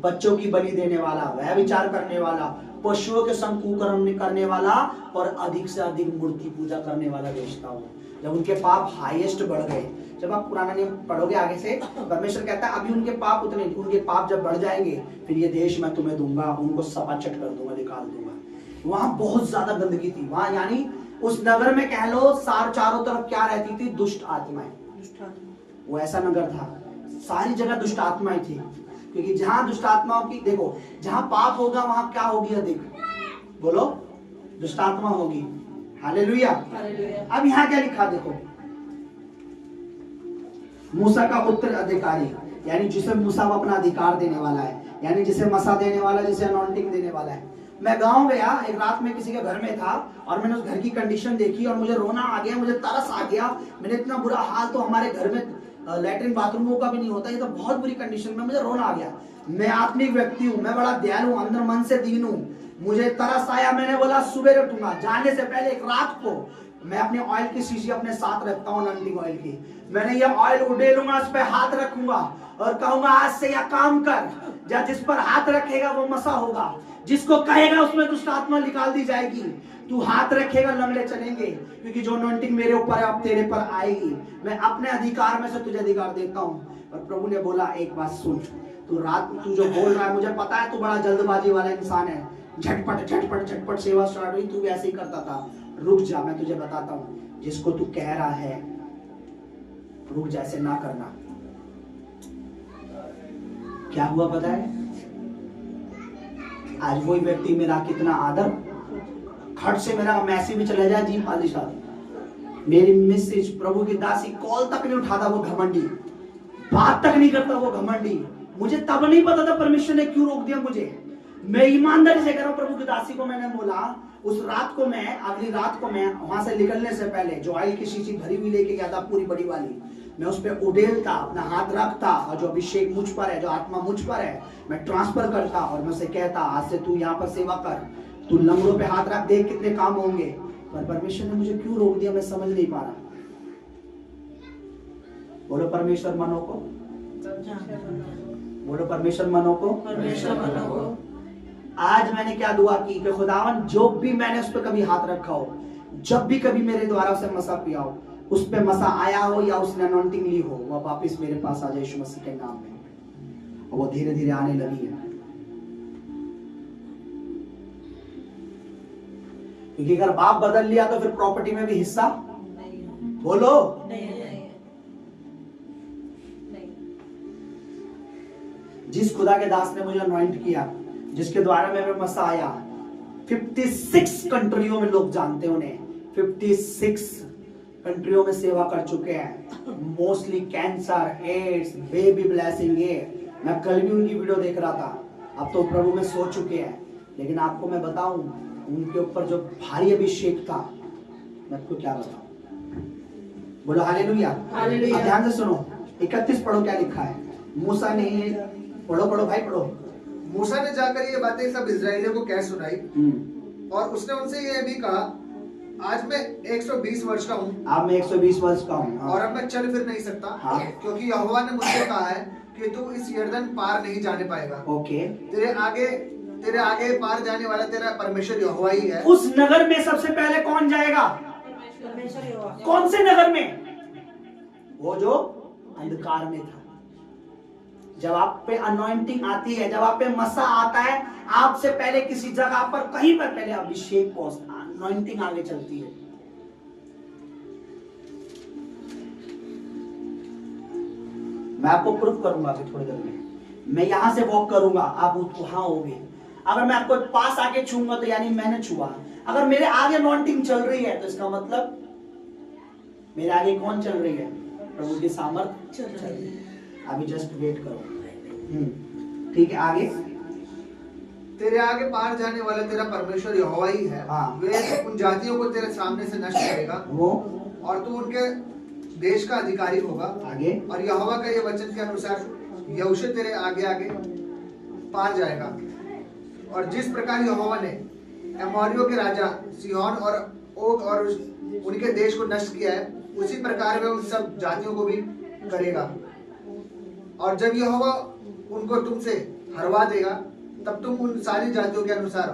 बच्चों की बलि देने वाला, वह विचार करने वाला, पशुओं के संग कुकर्म करने वाला और अधिक से अधिक मूर्ति पूजा करने वाला देश था वो। जब उनके पाप हाईएस्ट बढ़ गए, जब आप पुराना नियम पढ़ोगे आगे से, परमेश्वर कहता है अभी उनके पाप उतने, उनके पाप जब बढ़ जाएंगे फिर ये देश मैं तुम्हें दूंगा, उनको सपाचट कर दूंगा, निकाल दूंगा। वहां बहुत ज्यादा गंदगी थी वहां, यानी उस नगर में कह लो चारों तरफ क्या रहती थी? दुष्ट आत्माएं। वो ऐसा नगर था, सारी जगह दुष्ट आत्माएं थी, क्योंकि जहां दुष्ट आत्माओं की, देखो जहां पाप होगा वहां क्या होगी? अधिक, बोलो, दुष्ट आत्मा होगी। हालेलुया। अब यहाँ क्या लिखा देखो, मूसा का उत्तराधिकारी, यानी जिसे मूसा अपना अधिकार देने वाला है, यानी जिसे मसा देने वाला, जिसे अनॉइंटिंग देने वाला है। मैं गांव गया, एक रात में किसी के घर में था और मैंने उस घर की कंडीशन देखी और मुझे रोना आ गया, मुझे तरस आ गया। मैंने इतना बुरा हाल तो हमारे घर में लैट्रिन बाथरूमों का भी नहीं होता, ये तो बहुत बुरी कंडीशन में, मुझे रोना आ गया। मैं आत्मिक व्यक्ति हूँ, मैं बड़ा दयालु हूँ, अंदर मन से दीन हूँ, मुझे तरस आया। मैंने बोला सुबह उठूंगा, जाने से पहले एक रात को मैं अपने ऑयल की शीशी अपने साथ रखता हूँ, अनॉइंटिंग ऑयल की। मैंने ये ऑयल उड़ेलूंगा, उस पर हाथ रखूंगा और कहूंगा आज से यह काम कर, या जिस पर हाथ रखेगा वो मसा होगा, जिसको कहेगा उसमें दुष्ट आत्मा निकाल दी जाएगी। तू हाथ रखेगा लंगड़े चलेंगे, क्योंकि जो अनॉइंटिंग मेरे ऊपर है अब तेरे पर आएगी। मैं अपने अधिकार में से तुझे अधिकार देता हूँ। और प्रभु ने बोला एक बात सुन, तू जो बोल रहा है मुझे पता है, तू बड़ा जल्दबाजी वाला इंसान है, झटपट झटपट झटपट सेवा स्टार्ट हुई, तू भी ऐसे ही करता था। रुक जा, मैं तुझे बताता हूँ, जिसको तू कह रहा है रुक जा, ऐसे ना करना। क्या हुआ पता है? आज वही व्यक्ति मेरा कितना आदर, खट से मेरा मैसेज भी चला जाए, जी पाली साहब मेरी मैसेज प्रभु की दासी कॉल तक नहीं उठाता वो घमंडी, बात तक नहीं करता वो घमंडी। मुझे तब नहीं पता था परमेश्वर ने क्यों रोक दिया मुझे। मैं ईमानदारी से कह रहा हूं, प्रभु की दासी को मैंने बोला, उस रात को मैं, अगली रात को मैं वहां से निकलने से पहले जो ऑयल की शीशी भरी हुई लेके गया था पूरी बड़ी वाली, मैं उस पर उड़ेलता, अपना हाथ रखता और जो अभिषेक मुझ पर है, जो आत्मा मुझ पर है, मैं ट्रांसफर करता और मैं उसे कहता आज से तू यहाँ पर सेवा कर, तू लंगड़ों पे हाथ रख, देख कितने काम होंगे। पर परमेश्वर ने मुझे क्यों रोक दिया मैं समझ नहीं पा रहा। बोलो परमेश्वर मनों को, बोलो परमेश्वर मनों को। आज मैंने क्या दुआ की कि खुदावन जो भी मैंने उस पर कभी हाथ रखा हो, जब भी कभी मेरे द्वारा उसे मसा पिया हो, उस पे मसा आया हो या उसने अनॉइंटिंग ली हो, वह वापस मेरे पास आ जाए यीशु मसीह के नाम में। और वो धीरे धीरे आने लगी है, क्योंकि अगर बाप बदल लिया तो फिर प्रॉपर्टी में भी हिस्सा, बोलो जिस खुदा के दास ने मुझे अनॉइंट किया, जिसके द्वारा मेरे मसा आया, 56 कंट्रियों में लोग जानते हैं उन्हें, 56 कंट्रियों में सेवा कर चुके हैं, mostly cancer, AIDS, baby blessing. मैं कल भी उनकी वीडियो देख रहा था, अब तो प्रभु में सो चुके हैं, लेकिन आपको मैं बताऊं उनके ऊपर जो भारी अभिषेक था, मैं आपको क्या बताऊं। बोलो हालेलुया। अब ध्यान से सुनो, 31 पढ़ो क्या लिखा है। मूसा ने, पढ़ो भाई पढ़ो। मूसा ने जाकर ये बातें सब इजराइलियों को कह सुनाई और उसने उनसे यह भी कहा, आज मैं 120 वर्ष का हूँ। अब मैं 120 वर्ष का हूँ, हाँ। और अब मैं चल फिर नहीं सकता, हाँ। क्योंकि यहोवा ने मुझसे कहा है कि तू इस यरदन पार नहीं जाने पाएगा। ओके। तेरे आगे पार जाने वाला तेरा परमेश्वर यहोवा ही है। उस नगर में सबसे पहले कौन जाएगा? कौन से नगर में? वो जो अंधकार में था। जब आप पे अनॉइंटिंग आती है, जब आप पे मसा आता है, आपसे पहले किसी जगह पर कहीं पर पहले अभिषेक पहुंचता, अनॉइंटिंग आगे चलती है। मैं आपको प्रूफ करूंगा अभी थोड़ी देर में। मैं यहां से वॉक करूंगा, आप वहां होगे। अगर मैं आपको पास आके छूंगा तो यानी मैंने छुआ। अगर मेरे आगे अनॉइंटिंग चल रही है तो इसका मतलब मेरे आगे कौन चल रही है? प्रभु की सामर्थ चल रही है। अभी जस्ट वेट करो। ठीक है, आगे तेरे आगे पार जाने वाला तेरा परमेश्वर यहोवा ही है। हाँ। वे उन जातियों को तेरे सामने से नष्ट करेगा वो और तू उनके देश का अधिकारी होगा। आगे और यहोवा का ये वचन के अनुसार यहोशू तेरे आगे आगे पार जाएगा। और जिस प्रकार यहोवा ने एमोरियों के राजा सिहोन और ओग और उनके देश को नष्ट किया है, उसी प्रकार वे उन सब जातियों को भी करेगा। और जब यहोवा उनको तुमसे हरवा देगा, तब तुम उन सारी जातियों के अनुसार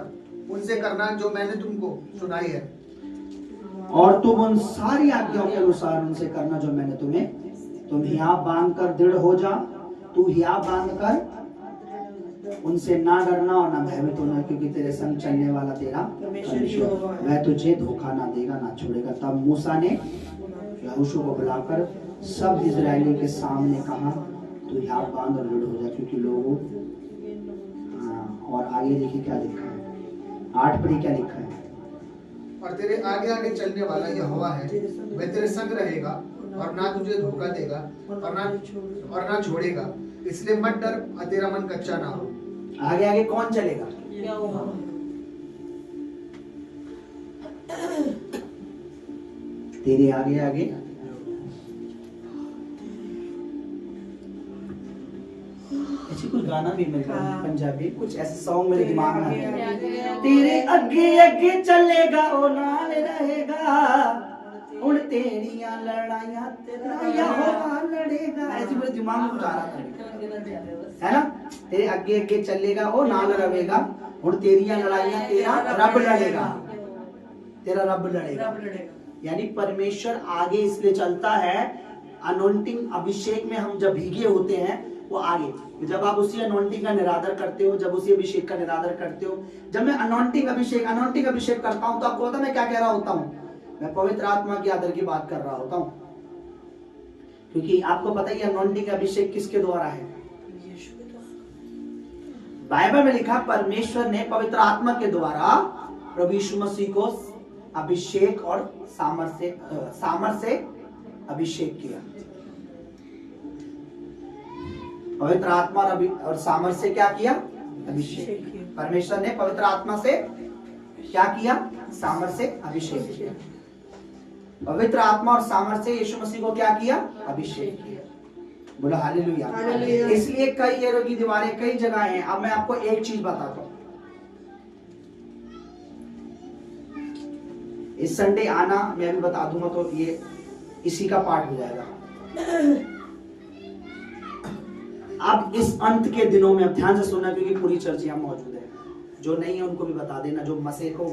उनसे करना जो मैंने तुमको सुनाई है। और तुम उन सारी आज्ञाओं के अनुसार उनसे करना जो मैंने तुम हियाव बांध कर दृढ़ हो जा। तू हियाव बांध कर उनसे ना डरना और ना भयभीत होना, क्योंकि तेरे संग चलने वाला तेरा परमेश्वर, वह तुझे धोखा ना देगा ना छोड़ेगा। तब मूसा ने यहोशू को बुलाकर सब इजरायली के सामने कहा, तू हियाव बांध और दृढ़ हो जा, क्योंकि लोगों और आगे देखिए क्या लिखा है, 8 पढ़ी क्या लिखा है। और तेरे आगे आगे चलने वाला यहोवा है, वह तेरे संग रहेगा और ना तुझे धोखा देगा और ना छोड़ेगा। इसलिए मत डर और तेरा मन कच्चा ना हो। आगे आगे कौन चलेगा? तेरे आगे आगे ऐसी कुछ गाना भी मिल रहा है पंजाबी, कुछ ऐसे सॉन्ग मेरे दिमाग में आ रहे हैं। तेरे अगे अगे चलेगा ओ नाल रहेगा, उन तेरियां लड़ाइयां तेरा यहोवा लड़ेगा। ऐसे मेरे दिमाग में कुछ आ रहा था, है ना? तेरे अगे अगे चलेगा ओ नाल रहेगा, उन तेरियां लड़ाइयां तेरा रब लड़ेगा, तेरा रब लड़ेगा। यानी परमेश्वर आगे इसलिए चलता है, अनोइंटिंग अभिषेक में हम जब भीगे होते हैं वो आगे, जब आप उसी अनोइंटिंग का निरादर करते हो, जब उसी अभिषेक का निरादर करते हो, जब मैं अनोइंटिंग अभिषेक करता हूं तो आपको पता मैं क्या कह रहा होता हूं? मैं पवित्र आत्मा के आदर की बात कर रहा होता हूं, क्योंकि आपको पता ही अनोइंटिंग अभिषेक किसके द्वारा है? बाइबल में लिखा परमेश्वर ने पवित्र आत्मा के द्वारा प्रभु यीशु मसीह को अभिषेक और सामर्थ से अभिषेक किया। पवित्र आत्मा और सामर्थ से क्या किया? अभिषेक। परमेश्वर ने पवित्र आत्मा से क्या किया? सामर्थ से अभिषेक किया। पवित्र आत्मा और सामर्थ से यीशु मसीह को क्या किया? अभिषेक किया। बोलो हालेलुया। इसलिए कई एरो की दीवारें कई जगह हैं। अब मैं आपको एक चीज बताता हूं, इस संडे आना मैं भी बता दूंगा तो ये इसी का पार्ट हो जाएगा। अब इस अंत के दिनों में, अब ध्यान से सुनना क्योंकि पूरी चर्च यहाँ मौजूद है, जो नहीं है उनको भी बता देना, जो मसीह को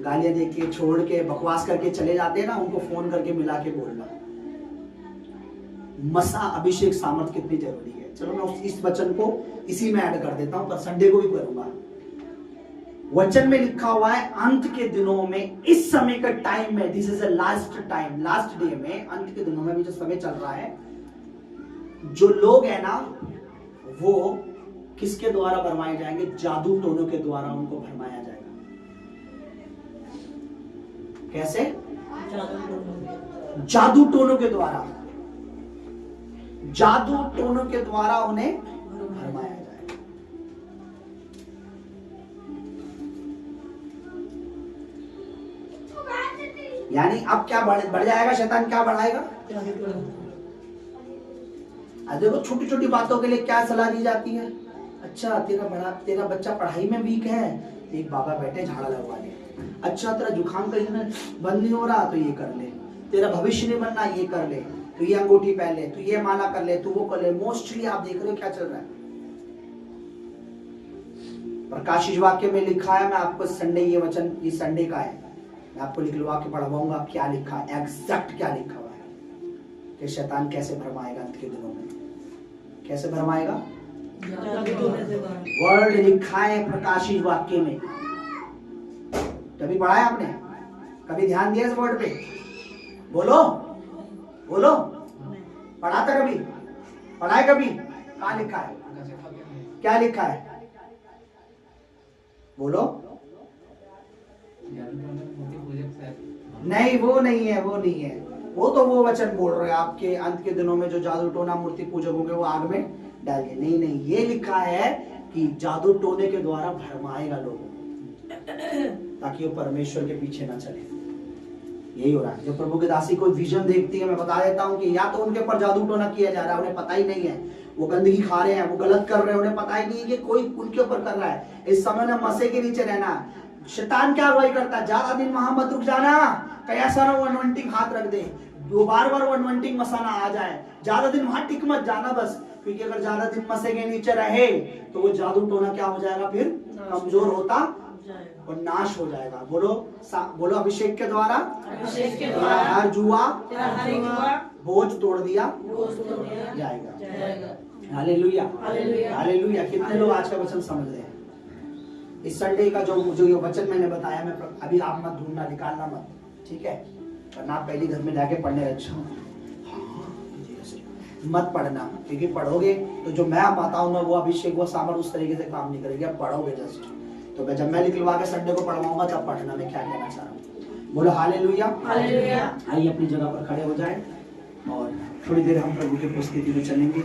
गालियां दे के छोड़ के बकवास करके चले जाते हैं ना, उनको फोन करके मिला के बोलना मसा अभिषेक सामर्थ कितनी जरूरी है। चलो मैं इस वचन को इसी में ऐड कर देता हूं, पर संडे को भी करूंगा। वचन में लिखा हुआ है अंत के दिनों में, इस समय का टाइम में, this is a last time, last day में, अंत के दिनों में भी जो समय चल रहा है, जो लोग है ना वो किसके द्वारा भरमाए जाएंगे? जादू टोनों के द्वारा उनको भरमाया जाएगा। कैसे? जादू टोनों के द्वारा, जादू टोनों के द्वारा उन्हें भरमाया जाएगा। यानी अब क्या बढ़ जाएगा? शैतान क्या बढ़ाएगा? देखो छोटी छोटी बातों के लिए क्या सलाह दी जाती है। अच्छा तेरा बच्चा पढ़ाई में वीक है, एक बाबा बैठे झाड़ा लगवा ले। अच्छा तेरा जुकाम का बंद नहीं हो रहा तो ये कर ले। तेरा भविष्य नहीं बनना, ये कर ले। तो ये अंगूठी पहन ले, तो ये माला कर ले, तो वो कर ले। मोस्टली आप देख रहे हो क्या चल रहा है। प्रकाशित वाक्य में लिखा है, मैं आपको संडे, ये वचन इस संडे का है, मैं आपको लिखवा के पढ़वाऊंगा क्या लिखा है, एग्जैक्ट क्या लिखा हुआ है कि शैतान कैसे भरमाएगा अंत के दिनों में। कैसे भरमाएगा? वर्ड लिखा है प्रकाशित वाक्य में। कभी पढ़ा है आपने? कभी ध्यान दिया इस वर्ड पे? बोलो बोलो, पढ़ा था कभी? पढ़ा है कभी? कहाँ लिखा है? क्या लिखा है? बोलो। नहीं वो नहीं है, वो नहीं है। वो तो वो वचन बोल रहे हैं आपके अंत के दिनों में जो जादू टोना मूर्ति पूजक होंगे वो आग में डालिए। नहीं, ये लिखा है कि जादू टोने के द्वारा भरमाएगा लोगों को, ताकि वो परमेश्वर के पीछे ना चले। यही हो रहा है। जो प्रभु की दासी कोई विजन देखती है, मैं बता देता हूँ कि या तो उनके ऊपर जादू टोना किया जा रहा है, उन्हें पता ही नहीं है, वो गंदगी खा रहे हैं, वो गलत कर रहे हैं, उन्हें पता ही नहीं है कि कोई उनके ऊपर कर रहा है। इस समय में मसे के नीचे रहना। शैतान क्या अगुवाई करता है, ज्यादा दिन वहां मत रुक जाना, कया सारा वो अनॉइंटिंग हाथ रख दे, वो बार बार वो अनॉइंटिंग मसाना आ जाए, ज्यादा दिन वहां टिक मत जाना बस, क्योंकि अगर ज्यादा दिन मसे के नीचे रहे तो वो जादू टोना क्या हो जाएगा, फिर कमजोर होता और नाश हो जाएगा। बोलो बोलो, अभिषेक के द्वारा हर जुआ बोझ तोड़ दिया जाएगा। Hallelujah, hallelujah. कितने लोग आज का वचन समझ रहे हैं? इस संडे का जो ये वचन मैंने बताया, मैं अभी आप मत ढूंढना, निकालना मत, ठीक है? वरना आप पहले घर में जाके पढ़ने अच्छा मत पढ़ना, क्योंकि पढ़ोगे तो जो मैं पाता हूँ ना, वो अभिषेक वो सामर्थ उस तरीके से काम नहीं करेगी। आप पढ़ोगे जस्ट, तो जब मैं निकलवा के संडे को पढ़वाऊंगा तब पढ़ना मैं क्या कहना चाह रहा हूँ। बोलो हालेलुया, हालेलुया। आइए अपनी जगह पर खड़े हो जाए और थोड़ी देर हम प्रभु की उपस्थिति में चलेंगे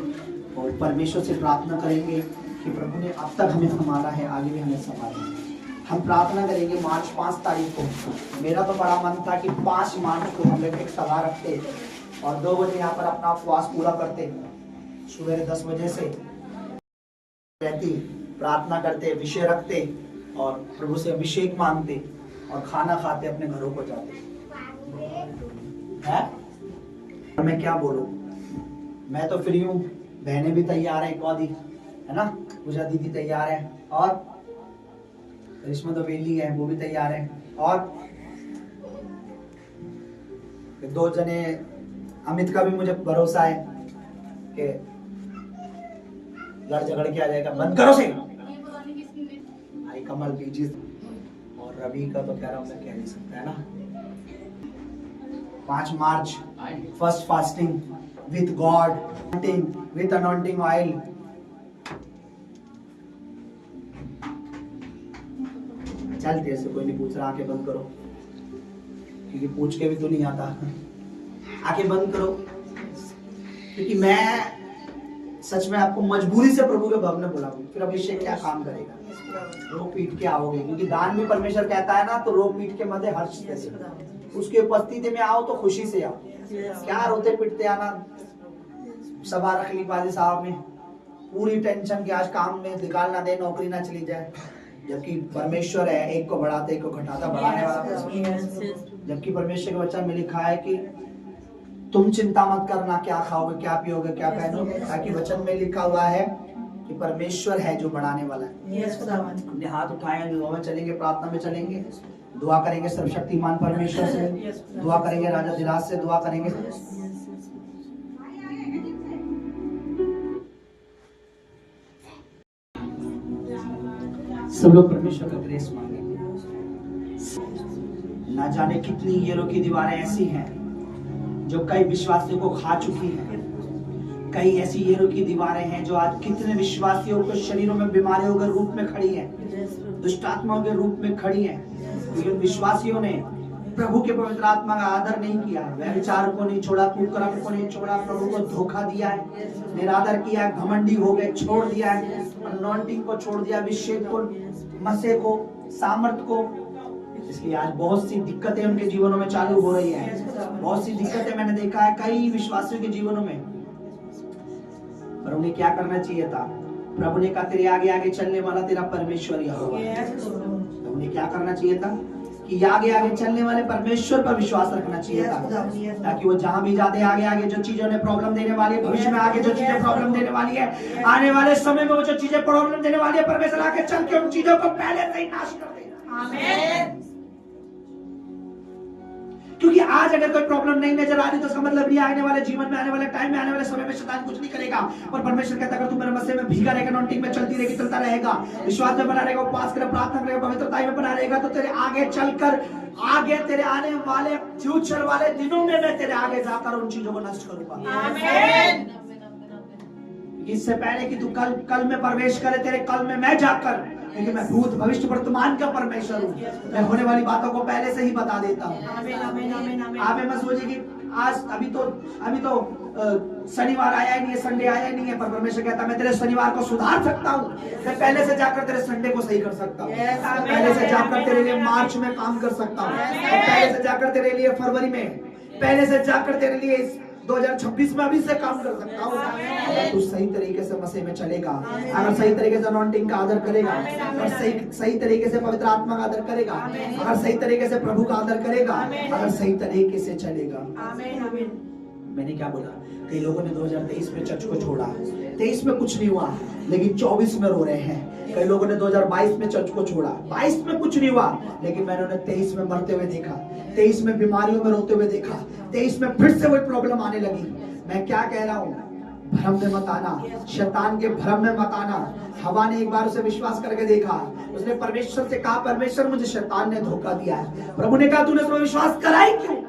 और परमेश्वर से प्रार्थना करेंगे कि प्रभु ने अब तक हमें संभाला है, आगे भी हमें संभालेंगे। हम प्रार्थना करेंगे मार्च 5 तारीख को। मेरा तो बड़ा मन था कि 5 मार्च को हम लोग एक सभा रखते और 2 बजे यहाँ पर अपना उपवास पूरा करते, सुबह 10 बजे से रहती, प्रार्थना करते, विषय रखते और प्रभु से अभिषेक मांगते और खाना खाते, अपने घरों को जाते हैं। मैं क्या बोलूं, मैं तो फ्री हूँ, बहनें भी तैयार है, एक आधी है ना, पूजा दीदी तैयार है और करिश्मा तो वेली है, वो भी तैयार है और 2 जने अमित का भी मुझे भरोसा है कि लड़ झगड़ के आ जाएगा। बंद करो से भाई, कमल बीजी और रवि का तो कह रहा हूं मैं, कह नहीं सकता है ना। 5 March first fasting with God, with anointing oil. चल तेरे से कोई नहीं पूछ रहा, आंखें बंद करो, क्योंकि पूछ के भी तो नहीं आता। आंखें बंद करो, क्योंकि मैं सच में आपको मजबूरी से प्रभु के भवन में बुलाऊं, फिर अभिषेक क्या काम करेगा? रो पीट के आओगे, क्योंकि दान भी परमेश्वर कहता है ना, तो रो पीट के मत हर्ष से, उसकी उपस्थिति में आओ तो खुशी से आओ। क्या रोते पिटते आना? सभा रख ली पाजी साहब में, पूरी टेंशन के आज काम में निकाल ना दे, नौकरी ना चली जाए, जबकि परमेश्वर है एक को बढ़ाते एक को घटाता, बढ़ाने वाला। जबकि परमेश्वर के वचन में लिखा है कि तुम चिंता मत करना, क्या खाओगे, क्या पियोगे, क्या पहनोगे, ताकि वचन में लिखा हुआ है कि परमेश्वर है जो बढ़ाने वाला है। अपने हाथ उठाएंगे, दुआ में चलेंगे, प्रार्थना में चलेंगे, दुआ करेंगे सर्वशक्तिमान परमेश्वर से, दुआ करेंगे राजा धीराज से, दुआ करेंगे। सब लोग परमेश्वर का ग्रेस मांगेंगे। ना जाने कितनी येरो की दीवारें ऐसी हैं जो कई विश्वासियों को खा चुकी हैं। कई ऐसी येरो की दीवारें हैं जो आज कितने विश्वासियों के शरीरों में बीमारियों के रूप में खड़ी हैं, दुष्ट आत्माओं के रूप में खड़ी हैं, लेकिन विश्वासियों ने प्रभु के पवित्र आत्मा का आदर नहीं किया, व्यभिचार को नहीं छोड़ा, कुकर्म को नहीं छोड़ा, प्रभु को धोखा दिया है, निरादर किया, घमंडी हो गए, छोड़ दिया है, अनॉइंटिंग को छोड़ दिया, अभिषेक को, मसे को, सामर्थ को। इसलिए आज बहुत सी दिक्कतें उनके जीवनों में चालू हो रही है। बहुत सी दिक्कतें मैंने देखा है कई विश्वासियों के जीवनों में। पर उन्हें क्या करना चाहिए था? प्रभु ने कहा तेरे आगे आगे चलने वाला तेरा परमेश्वर यहोवा है। तो उन्हें क्या करना चाहिए था कि आगे आगे चलने वाले परमेश्वर पर विश्वास रखना चाहिए था, ताकि वो जहां भी जाते आगे आगे जो चीजें उन्हें प्रॉब्लम देने वाली है, भविष्य में आगे जो चीजें प्रॉब्लम देने वाली है, आने वाले समय में वो जो चीजें प्रॉब्लम देने वाली है, परमेश्वर आगे चल के उन चीजों को पहले से ही नाश कर देगा। आमीन। क्योंकि आज अगर कोई प्रॉब्लम नहीं नजर आ रही तो इसका मतलब नहीं आने वाले जीवन में, आने वाले टाइम में, आने वाले समय में शैतान कुछ नहीं करेगा। पर परमेश्वर कहता है अगर तू मेरे मसीह में भीगा रहेगा, नॉन्टिंग में चलती रहेगी, चलता रहेगा, विश्वास में बना रहेगा, उपवास करेगा, प्रार्थना करेगा, पवित्रता में बना रहेगा, तो तेरे आगे चलकर आगे तेरे आने वाले फ्यूचर वाले दिनों में मैं तेरे आगे जाकर उन चीजों को नष्ट करूंगा। आमीन। इससे पहले कि तू कल में प्रवेश करे, तेरे कल में मैं जाकर, क्योंकि मैं भूत भविष्य वर्तमान का परमेश्वर हूँ, मैं होने वाली बातों को पहले से ही बता देता हूँ। आप मत सोचिए कि आज अभी तो शनिवार आया ही नहीं है, संडे आया ही नहीं है, पर परमेश्वर कहता है मैं तेरे शनिवार को सुधार सकता हूँ, मैं पहले से जाकर तेरे संडे को सही कर सकता हूँ, पहले से जाकर तेरे लिए मार्च में काम कर सकता हूँ, पहले से जाकर तेरे लिए फरवरी में, पहले से जाकर तेरे लिए 2026 में अभी से काम कर सकता हूँ। अगर तू सही तरीके से मसीह में चलेगा, अगर सही तरीके से अनॉइंटिंग का आदर करेगा, अगर सही तरीके से पवित्र आत्मा का आदर करेगा, अगर सही तरीके से प्रभु का आदर करेगा, अगर सही तरीके से चलेगा। मैंने क्या बोला, कई लोगों ने 2023 में चर्च को छोड़ा, 23 में कुछ नहीं हुआ, लेकिन 24 में रो रहे हैं। कई लोगों ने 2022 में चर्च को छोड़ा, 22 में कुछ नहीं हुआ, लेकिन मैंने उन्हें 23 में मरते हुए देखा, 23 में बीमारियों में रोते हुए देखा, 23 में फिर से वही प्रॉब्लम आने लगी। मैं क्या कह रहा हूँ, भ्रम में मत आना, शैतान के भ्रम में मत आना। हवा ने एक बार उसे विश्वास करके देखा, उसने परमेश्वर से कहा, परमेश्वर मुझे शैतान ने धोखा दिया है। प्रभु ने कहा, तूने उसमें विश्वास करा ही क्यों?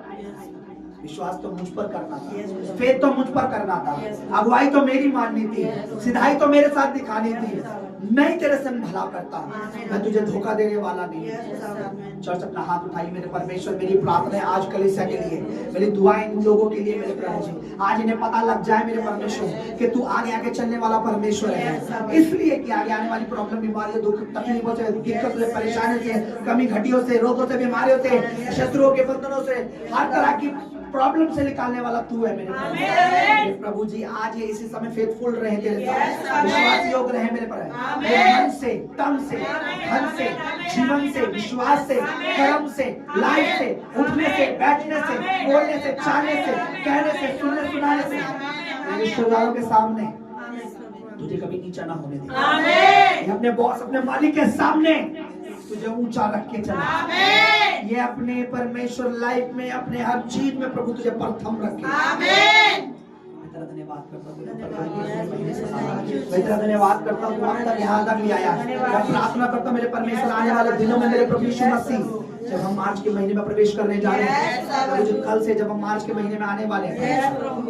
विश्वास तो मुझ पर करना था, फेथ तो मुझ पर करना था, अगुवाई तो मेरी माननी थी, सिधाई तो मेरे साथ दिखानी थी। मैं ही तेरे संग भला करता, मैं तुझे धोखा देने वाला नहीं। चर्च अपना हाथ उठाइए। मेरे परमेश्वर, मेरी प्रार्थना है आज कलीसिया के लिए, मेरी दुआएं इन लोगों के लिए मेरे प्रभु जी, आज इन्हें पता लग जाए मेरे परमेश्वर कि तू आगे आगे चलने वाला परमेश्वर है। इसलिए कि आगे आने वाली प्रॉब्लम, बीमारियों, दुख, तकलीफों से, दिक्कत से, परेशानियों से, कमी घटियों से, रोगों से, बीमारियों से, शत्रुओं के बंधनों से, हर तरह की प्रॉब्लम से निकालने वाला तू है मेरे प्रभु जी। आज ये इसी समय फेथफुल रहे तेरे साथ, विश्वास योग्य रहे मेरे पर, मन से, तन से, धन से, जीवन से, विश्वास से, कर्म से, लाइफ से, उठने से, बैठने से, बोलने से, चाहने से, कहने से, सुनने सुनाने से, रिश्तेदारों के सामने तुझे कभी नीचा ना होने दे। अपने बॉस, अपने मालिक के सामने तुझे ऊंचा रख के चला। ये अपने परमेश्वर लाइफ में, अपने हर चीज में प्रभु तुझे प्रथम रखे। धन्यवाद करता हूँ, धन्यवाद करता हूँ, अब तक यहाँ तक ले आया। मैं प्रार्थना करता हूँ मेरे परमेश्वर, आने वाले दिनों में मेरे प्रभु यीशु मसीह, जब हम मार्च के महीने में प्रवेश करने जा रहे हैं, मुझे कल से जब हम मार्च के महीने में आने वाले हैं, मेरे प्रभु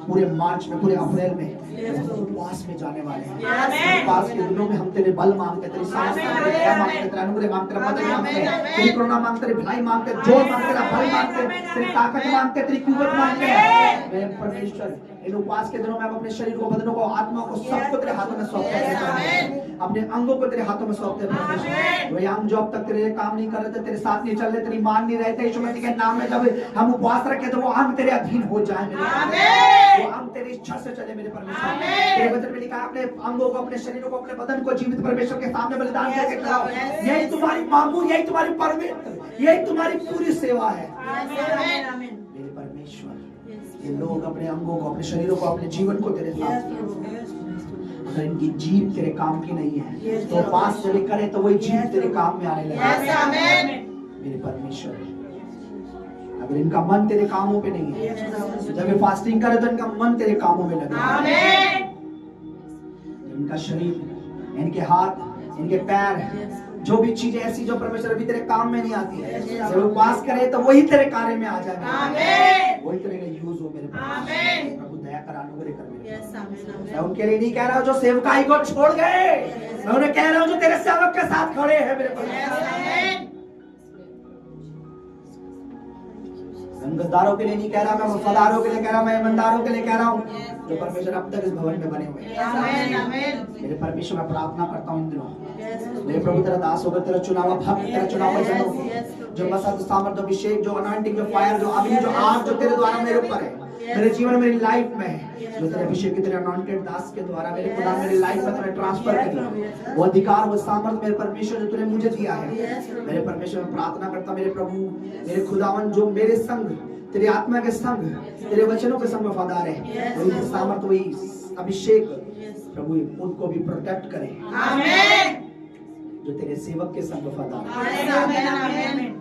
पूरे मार्च में, पूरे अप्रैल में उपवास में जाने वाले हैं। उपवास के दिनों में हम तेरे बल मांगते, तेरी साहस मांगते, दया मांगते, तेरा अनुग्रह मांगते, तेरा मदद मांगते, तेरी करुणा मांगते, तेरी भलाई मांगते, जोर मांगते, तेरा बल मांगते, तेरी ताकत मांगते, तेरी कुव्वत मांगते हैं। मेरे परमेश्वर, इन उपवास के दिनों में हम अपने शरीर को, बदनों को, आत्मा को, सबको तेरे हाथों में सौंपते हैं, अपने अंगों को तेरे हाथों में सौंपते हैं परमेश्वर। वही अंग जो अब तक तेरे काम नहीं कर रहे थे, तेरे साथ नहीं चल रहे, तेरी मान नहीं रहे थे, यीशु मसीह के नाम में जब हम उपवास रखे तो वो अंग तेरे अधीन हो जाए, वो अंग तेरी इच्छा से चले मेरे परमेश्वर। तेरे वचन में लिखा है, अपने अंगों को, अपने शरीरों को, अपने बदन को जीवित परमेश्वर के सामने बलिदान करके चढ़ाओ। यही तुम्हारी मांगूर, यही तुम्हारी पवित्र, यही तुम्हारी पूरी सेवा है मेरे परमेश्वर। ये लोग अपने अंगों को, अपने शरीरों को, अपने जीवन को तेरे साथ, अगर इनकी जीव तेरे काम की नहीं है तो उपवास जब करे तो वही जीव तेरे काम में आने लगे मेरे परमेश्वर। अगर इनका मन तेरे कामों पे नहीं है, जब ये फास्टिंग करे तो इनका मन तेरे कामों में लगे। इनका शरीर, इनके हाथ, इनके पैर, जो भी चीजें ऐसी जो परमेश्वर अभी तेरे काम में नहीं आती है, जब उपवास करे तो वही तेरे कार्य में आ जाए, वही तेरे लिए यूज हो मेरे प्रभु। दया कर, अनुग्रह कर मेरे। मैं उनके लिए नहीं कह रहा हूँ जो सेवकाई को छोड़ गए, मैं उन्हें कह रहा हूँ जो तेरे सेवक के साथ खड़े हैं मेरे प्रभु। गद्दारों के लिए नहीं कह रहा, मैं वफादारों के लिए कह रहा, मैं ईमानदारों के लिए कह रहा हूँ जो परमेश्वर अब तक इस भवन में बने हुए हैं। मेरे परमेश्वर, मैं प्रार्थना करता हूँ इन दिनों मेरे प्रभु तेरा दास होकर, तेरा चुनावा भक्त, तेरा चुनावा जन, जो मसद, सामर्थ, अभिषेक, जो अनॉइंटिंग, जो फायर, जो अग्नि, जो आग जो तेरे द्वारा मेरे ऊपर है, मेरे जीवन में, मेरी लाइफ में है, जो तेरे अभिषेक के, तेरे अनॉइंटेड दास के द्वारा मेरे खुदा मेरी लाइफ में तूने ट्रांसफर किया, वो अधिकार, वो सामर्थ मेरे परमेश्वर जो तूने मुझे दिया है मेरे परमेश्वर। मैं प्रार्थना करता मेरे प्रभु, मेरे खुदावन जो मेरे संग, तेरी आत्मा के संग, तेरे वचनों के संग वफादार है, वही सामर्थ, वही अभिषेक प्रभु उनको भी प्रोटेक्ट करे, जो तेरे सेवक के संग वफादार है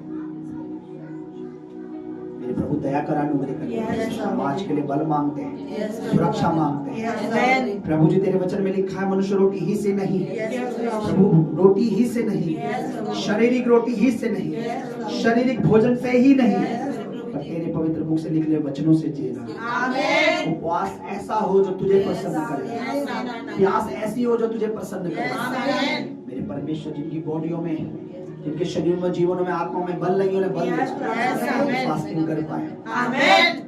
मेरे प्रभु। दया कर, अनुग्रह कर। समाज के लिए बल मांगते हैं, सुरक्षा मांगते हैं प्रभु जी। तेरे वचन में लिखा है, मनुष्य रोटी ही से नहीं, प्रभु रोटी ही से नहीं, शारीरिक रोटी ही से नहीं, शारीरिक भोजन से ही नहीं, पर तेरे पवित्र मुख से निकले वचनों से जीना। उपवास ऐसा हो जो तुझे पसंद करे, प्यास ऐसी हो जो तुझे पसंद करे मेरे परमेश्वर। जिनकी बॉडियों में, जिनके शरीर में जीवन में आत्मा में बल नहीं उन्हें बल दे, फास्टिंग कर पाए।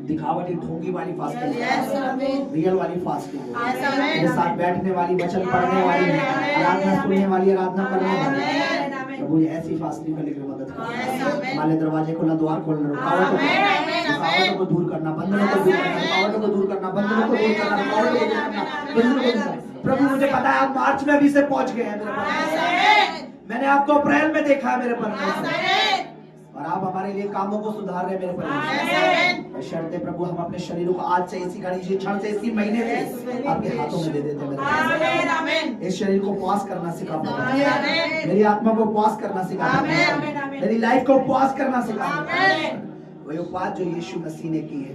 दिखावटी ढोंगी वाली फास्टिंग, रियल वाली फास्टिंग, मेरे साथ बैठने वाली, वचन पढ़ने वाली, आराधना सुनने वाली, आराधना करने वाली, प्रभु ऐसी फास्टिंग करने की मदद कर। हमारे दरवाजे खोलना, द्वार खोलना, रुकावटों को दूर करना, बंधनों को दूर करना, रुकावटों को दूर करना, बंधनों को दूर करना, रुकावटों को दूर करना, बंधनों को दूर करना। प्रभु मुझे पता है आप मार्च में अभी से पहुंच गए हैं मेरे पास, मैंने आपको अप्रैल में देखा है मेरे परमेश्वर, और आप हमारे लिए कामों को सुधार रहे मेरे परमेश्वर। शर्ते प्रभु हम अपने शरीरों को आज से, इसी घड़ी, इसी क्षण से, इसी महीने से आपके हाथों में दे देते हैं मेरे। इस शरीर को उपवास करना सिखा प्रभु, मेरी आत्मा को उपवास करना सिखा, मेरी लाइफ को उपवास करना सिखा। वही उपवास जो यीशु मसीह ने की है,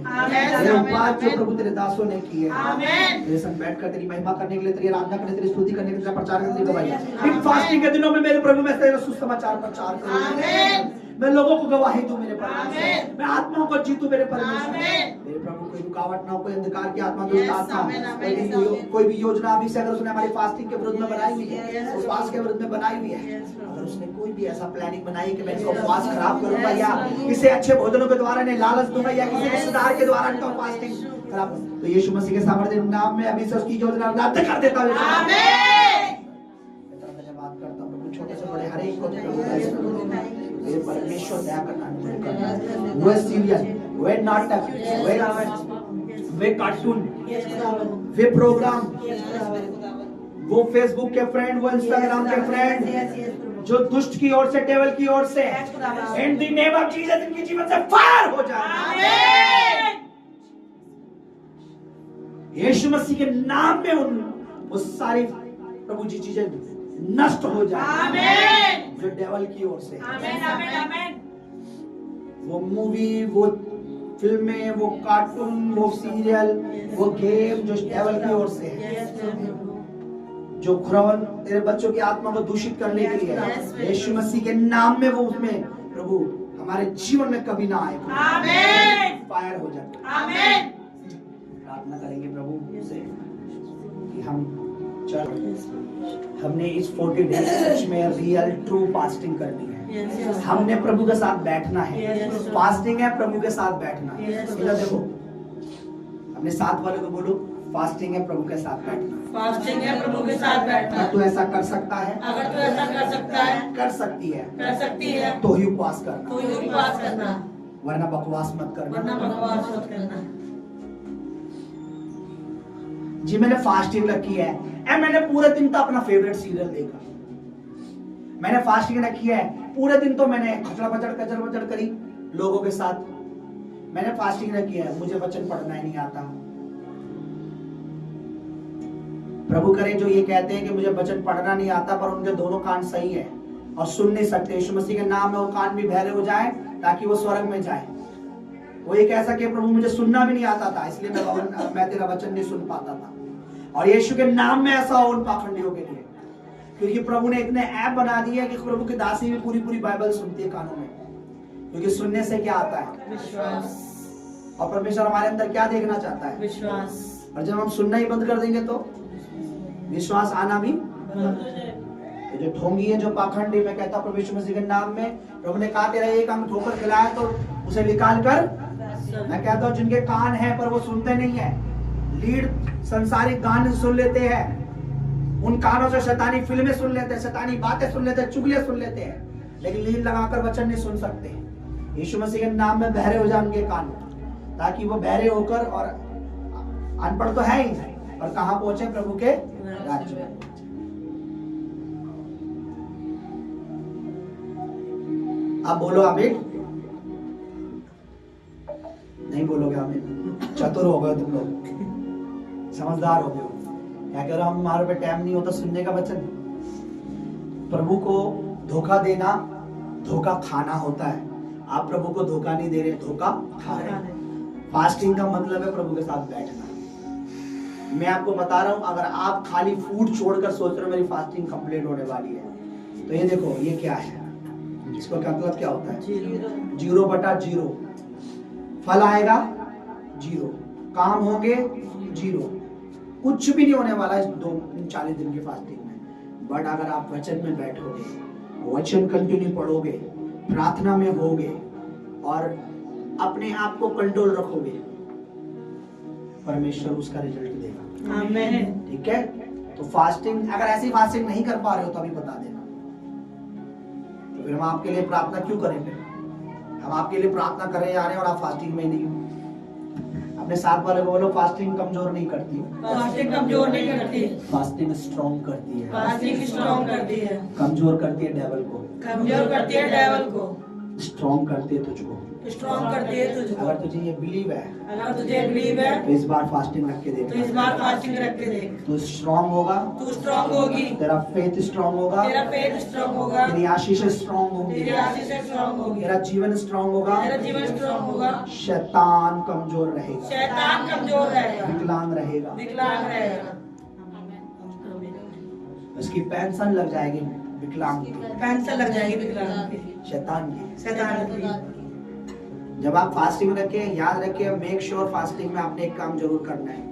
वही उपवास जो प्रभु तेरे दासों ने की है, मेरे संग बैठकर तेरी महिमा करने के लिए, तेरी आराधना करने, तेरी स्तुति करने के लिए, प्रचार करने के लिए गवाही। इन फास्टिंग के दिनों में मेरे प्रभु मैं तेरा सुसमाचार प्रचार करूं, मैं लोगों को गवाही दूं मेरे परमेश्वर, मैं आत्माओं को जीतूं मेरे परमेश्वर। मेरे प्रभु कोई रुकावट ना हो, कोई अंधकार की आत्मा, दुष्ट आत्मा, कोई भी योजना अभी से अगर उसने हमारी फास्टिंग के विरुद्ध में बनाई हुई है, उपवास के विरुद्ध में बनाई हुई है, अगर उसने कोई भी ऐसा प्लानिंग बनाई कि मैं इसका उपवास खराब करूंगा या किसी अच्छे भोजनों के द्वारा ने लालच दूंगा या किसी रिश्तेदार के द्वारा इनका फास्टिंग खराब, तो यीशु मसीह के सामर्थ्य नाम में अभी से उसकी योजना रद्द कर देता हूं। धन्यवाद करता हूं प्रभु, छोटे से बड़े हर एक को मेरे परमेश्वर दया करना, वो सीरियल, वो नाटक, वे कार्टून, वे प्रोग्राम, वो फेसबुक के फ्रेंड, वो इंस्टाग्राम के फ्रेंड जो दुष्ट की ओर से, डेविल की ओर से, in the name of Jesus इनके जीवन से फायर हो जाए। यीशु मसीह के नाम में वो सारी प्रभु जी चीजें नष्ट हो जाए जो डेविल की ओर से। वो मूवी, वो फिल्में, वो कार्टून, वो सीरियल, वो गेम जो डेविल की ओर से है, जो खुरावन तेरे बच्चों की आत्मा को दूषित करने के लिए है, यीशु मसीह के नाम में वो उसमें प्रभु हमारे जीवन में कभी ना आए, फायर हो जाए। प्रार्थना करेंगे प्रभु से कि हमने इस 40 डेज सच में रियल ट्रू फास्टिंग करनी है, हमने प्रभु के साथ बैठना है, फास्टिंग है प्रभु के साथ बैठना है। देखो अपने साथ वाले को बोलो, फास्टिंग है प्रभु के साथ बैठना, फास्टिंग है प्रभु के साथ बैठना। अगर तू ऐसा कर सकता है, अगर तू ऐसा कर सकता है, कर सकती है, कर सकती है, तो ही उपवास करना, तो ही उपवास करना, वरना बकवास मत करना, वरना बकवास मत करना। जी मैंने फास्टिंग रखी है, मैंने पूरे दिन तो अपना फेवरेट सीरियल देखा, मैंने फास्टिंग रखी है पूरे दिन तो मैंने खचड़ पचड़ करी लोगों के साथ, मैंने फास्टिंग रखी है, मुझे वचन पढ़ना ही नहीं आता। प्रभु करे जो ये कहते हैं कि मुझे वचन पढ़ना नहीं आता पर उनके दोनों कान सही है और सुन नहीं सकते, यीशु मसीह के नाम में वो कान भी बहरे हो जाए ताकि वो स्वर्ग में जाए। वो ये कह सके प्रभु मुझे सुनना भी नहीं आता था इसलिए मैं तेरा वचन नहीं सुन पाता था, और यीशु के नाम में ऐसा हो उन पाखंडियों के लिए, क्योंकि प्रभु ने इतने ऐप बना दिए हैं कि प्रभु की दासी भी पूरी बाइबल सुनती है कानों में, क्योंकि सुनने से क्या आता है? विश्वास। और परमेश्वर हमारे अंदर क्या देखना चाहता है? विश्वास। और जब हम सुनना ही बंद कर देंगे तो विश्वास आना भी तो जो ढोंगी है, जो पाखंडी, मैं कहता हूं परमेश्वर मसीह के नाम में, प्रभु ने कहा तेरा एक अंग ठोकर खिलाया तो उसे निकाल कर, मैं कहता हूं जिनके कान है पर वो सुनते नहीं है, लीड संसारिक गाने सुन लेते हैं, उन कानों से शैतानी फिल्में सुन लेते हैं, शैतानी बातें सुन लेते हैं, चुगलियां सुन लेते हैं, लेकिन लीड लगाकर वचन नहीं सुन सकते। यीशु मसीह के नाम में बहरे हो जाए उनके कान, ताकि वो बहरे होकर, और अनपढ़ तो है ही पर कहां पहुंचे? प्रभु के राज्य में। आप बोलो आमीन। नहीं बोलोगे आमीन? चतुर हो गए तुम लोग, समझदार हो गए। क्या कह रहा हूं, हमारे पे टाइम नहीं होता सुनने का वचन। प्रभु को धोखा देना धोखा खाना होता है, आप प्रभु को धोखा नहीं दे रहे, धोखा खा रहे हैं। फास्टिंग का मतलब है प्रभु के साथ बैठना। मैं आपको बता रहा हूं, अगर आप खाली फूड छोड़कर सोच रहे हो मेरी फास्टिंग कंप्लीट होने वाली है, तो ये देखो ये क्या है, इसको क्या मतलब क्या होता है? 0/0। फल आएगा 0, काम होंगे 0, कुछ भी नहीं होने वाला है 40 दिन की फास्टिंग में। बट अगर आप वचन में बैठोगे वचन कंटिन्यू पढ़ोगे, प्रार्थना में होगे और अपने आप को कंट्रोल रखोगे, परमेश्वर उसका रिजल्ट देगा। आमीन। ठीक है, तो फास्टिंग, अगर ऐसी फास्टिंग नहीं कर पा रहे हो तो अभी बता देना, तो फिर हम आपके लिए प्रार्थना क्यों करें? फिर हम आपके लिए प्रार्थना कर रहे जा रहे हैं और आप फास्टिंग में नहीं हो। अपने साथ वाले को बोलो, फास्टिंग कमजोर नहीं करती, फास्टिंग कमजोर नहीं करती, फास्टिंग स्ट्रॉन्ग करती है। फास्टिंग स्ट्रॉन्ग करती है, कमजोर करती है डेविल को, कमजोर करती है डेविल को, स्ट्रॉन्ग करती है तुझको। स्ट्रॉन्ग करती है तुझको। अगर तुझे ये बिलीव है अगर तुझे बिलीव है तो इस बार फास्टिंग रख के देख, तो इस बार फास्टिंग रख के देख, तो स्ट्रॉन्ग होगा, तू स्ट्रॉन्ग होगी, तेरा फेथ स्ट्रॉन्ग होगा, तेरा पेट स्ट्रॉन्ग होगा, तेरी आशीष स्ट्रॉन्ग होगी, तेरी आशीष स्ट्रॉन्ग होगी, तेरा जीवन स्ट्रॉन्ग होगा, तेरा जीवन स्ट्रॉन्ग होगा, शैतान कमजोर रहेगा, शैतान कमजोर रहेगा, विकलांग रहेगा, विकलांग रहेगा, उसकी पेंशन लग जाएगी विकलांग की, पेंशन लग जाएगी विकलांग की, शैतान की। शैतान की। जब आप फास्टिंग रखें, याद रखें, मेक श्योर फास्टिंग में आपने एक काम जरूर करना है,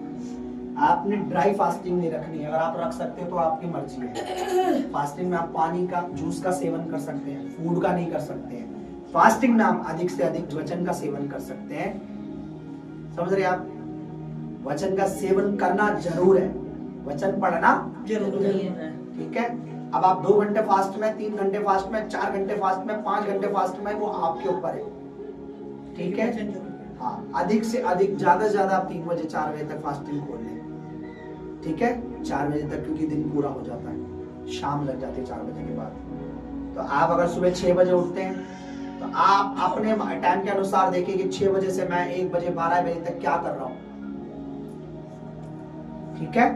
आपने ड्राई फास्टिंग नहीं रखनी है। अगर आप रख सकते हो तो आपकी मर्जी है। फास्टिंग में आप पानी का, जूस का सेवन कर सकते हैं, फूड का नहीं कर सकते हैं। फास्टिंग में आप अधिक से अधिक वचन का सेवन कर सकते हैं। समझ रहे आप? वचन का सेवन करना जरूर है, वचन पढ़ना जरूर है। ठीक है। अब आप 2 घंटे फास्ट में, 3 घंटे फास्ट में, 4 घंटे फास्ट में, 5 घंटे फास्ट में, वो आपके ऊपर है। ठीक है। हाँ, अधिक से अधिक, ज्यादा से ज्यादा आप 3 बजे 4 बजे तक फास्टिंग खोल लें। ठीक है, 4 बजे तक, क्योंकि दिन पूरा हो जाता है, शाम लग जाती है 4 बजे के बाद। तो आप अगर सुबह 6 बजे उठते हैं तो आप अपने टाइम के अनुसार देखिए कि 6 बजे से मैं 1 बजे 12 बजे तक क्या कर रहा हूँ। ठीक है।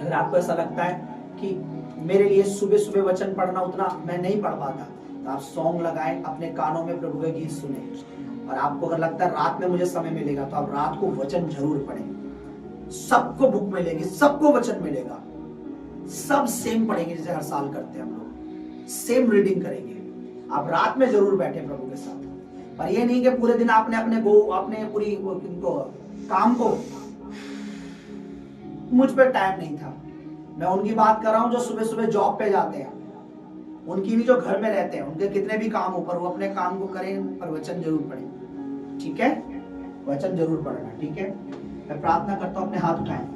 अगर आपको ऐसा लगता है कि मेरे लिए सुबह सुबह वचन पढ़ना उतना मैं नहीं पढ़ पाता, तो आप सॉन्ग लगाएं, अपने कानों में प्रभु के गीत सुने। और आपको अगर लगता है रात में मुझे समय मिलेगा तो आप रात को वचन जरूर पढ़ें। सबको बुक मिलेगी, सबको वचन मिलेगा, सब सेम पढ़ेंगे जैसे हर साल करते हैं हम लोग, सेम रीडिंग करेंगे। आप रात में जरूर बैठे प्रभु के साथ। पर ये नहीं कि पूरे दिन आपने अपने पूरी काम को, मुझ पे टाइम नहीं था। मैं उनकी बात कर रहा हूँ जो सुबह सुबह जॉब पे जाते हैं, उनकी नहीं जो घर में रहते हैं, उनके कितने भी काम ऊपर, वो अपने काम को करें पर वचन जरूर पढ़ें। ठीक है, वचन जरूर पढ़ना। ठीक है। मैं प्रार्थना करता हूँ, अपने हाथ उठाएं।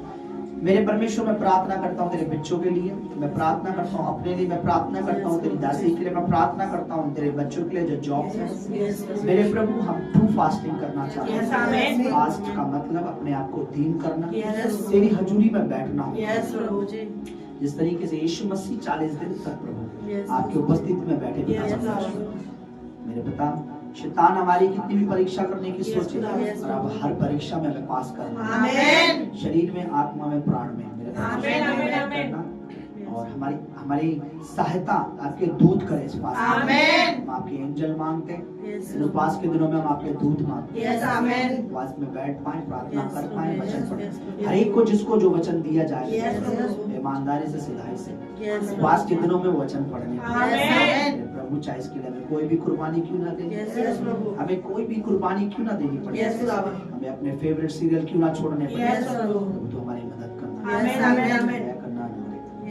मेरे परमेश्वर, मैं प्रार्थना करता हूँ तेरे बच्चों के लिए, मैं प्रार्थना करता हूँ अपने लिए, मैं प्रार्थना करता हूँ तेरी दासी के लिए, मैं प्रार्थना करता हूँ तेरे बच्चों के लिए जो जॉब है। मेरे प्रभु, हम ट्रू फास्टिंग करना चाहते हैं। फास्ट का मतलब अपने आप को दीन करना, तेरी हजूरी में बैठना। जिस तरीके से यीशु मसीह 40 दिन तक प्रभु आपकी उपस्थिति में बैठे बिना, मेरे पिता, शैतान हमारी कितनी भी परीक्षा करने की सोचे, और अब हर परीक्षा में हमें पास करना, शरीर में, आत्मा में, प्राण में, मेरे करना। और हमारी सहायता आपके दूत करें इस पास। हम आपके एंजल मांगते हैं, उपवास के दिनों में हम आपके दूत मांगते हैं, उपवास में बैठ पाए, प्रार्थना कर पाए, वचन पढ़े। हर एक को जिसको जो वचन दिया जाए ईमानदारी से, सिधाई से उपवास के दिनों में वचन पढ़ने पाए। प्रभु, चाहे इसके लिए हमें कोई भी कुर्बानी क्यों ना देनी, हमें कोई भी कुर्बानी क्यों ना देनी पड़े, हमें अपने फेवरेट सीरियल क्यों ना छोड़ने पड़े, तो हमारी मदद करना,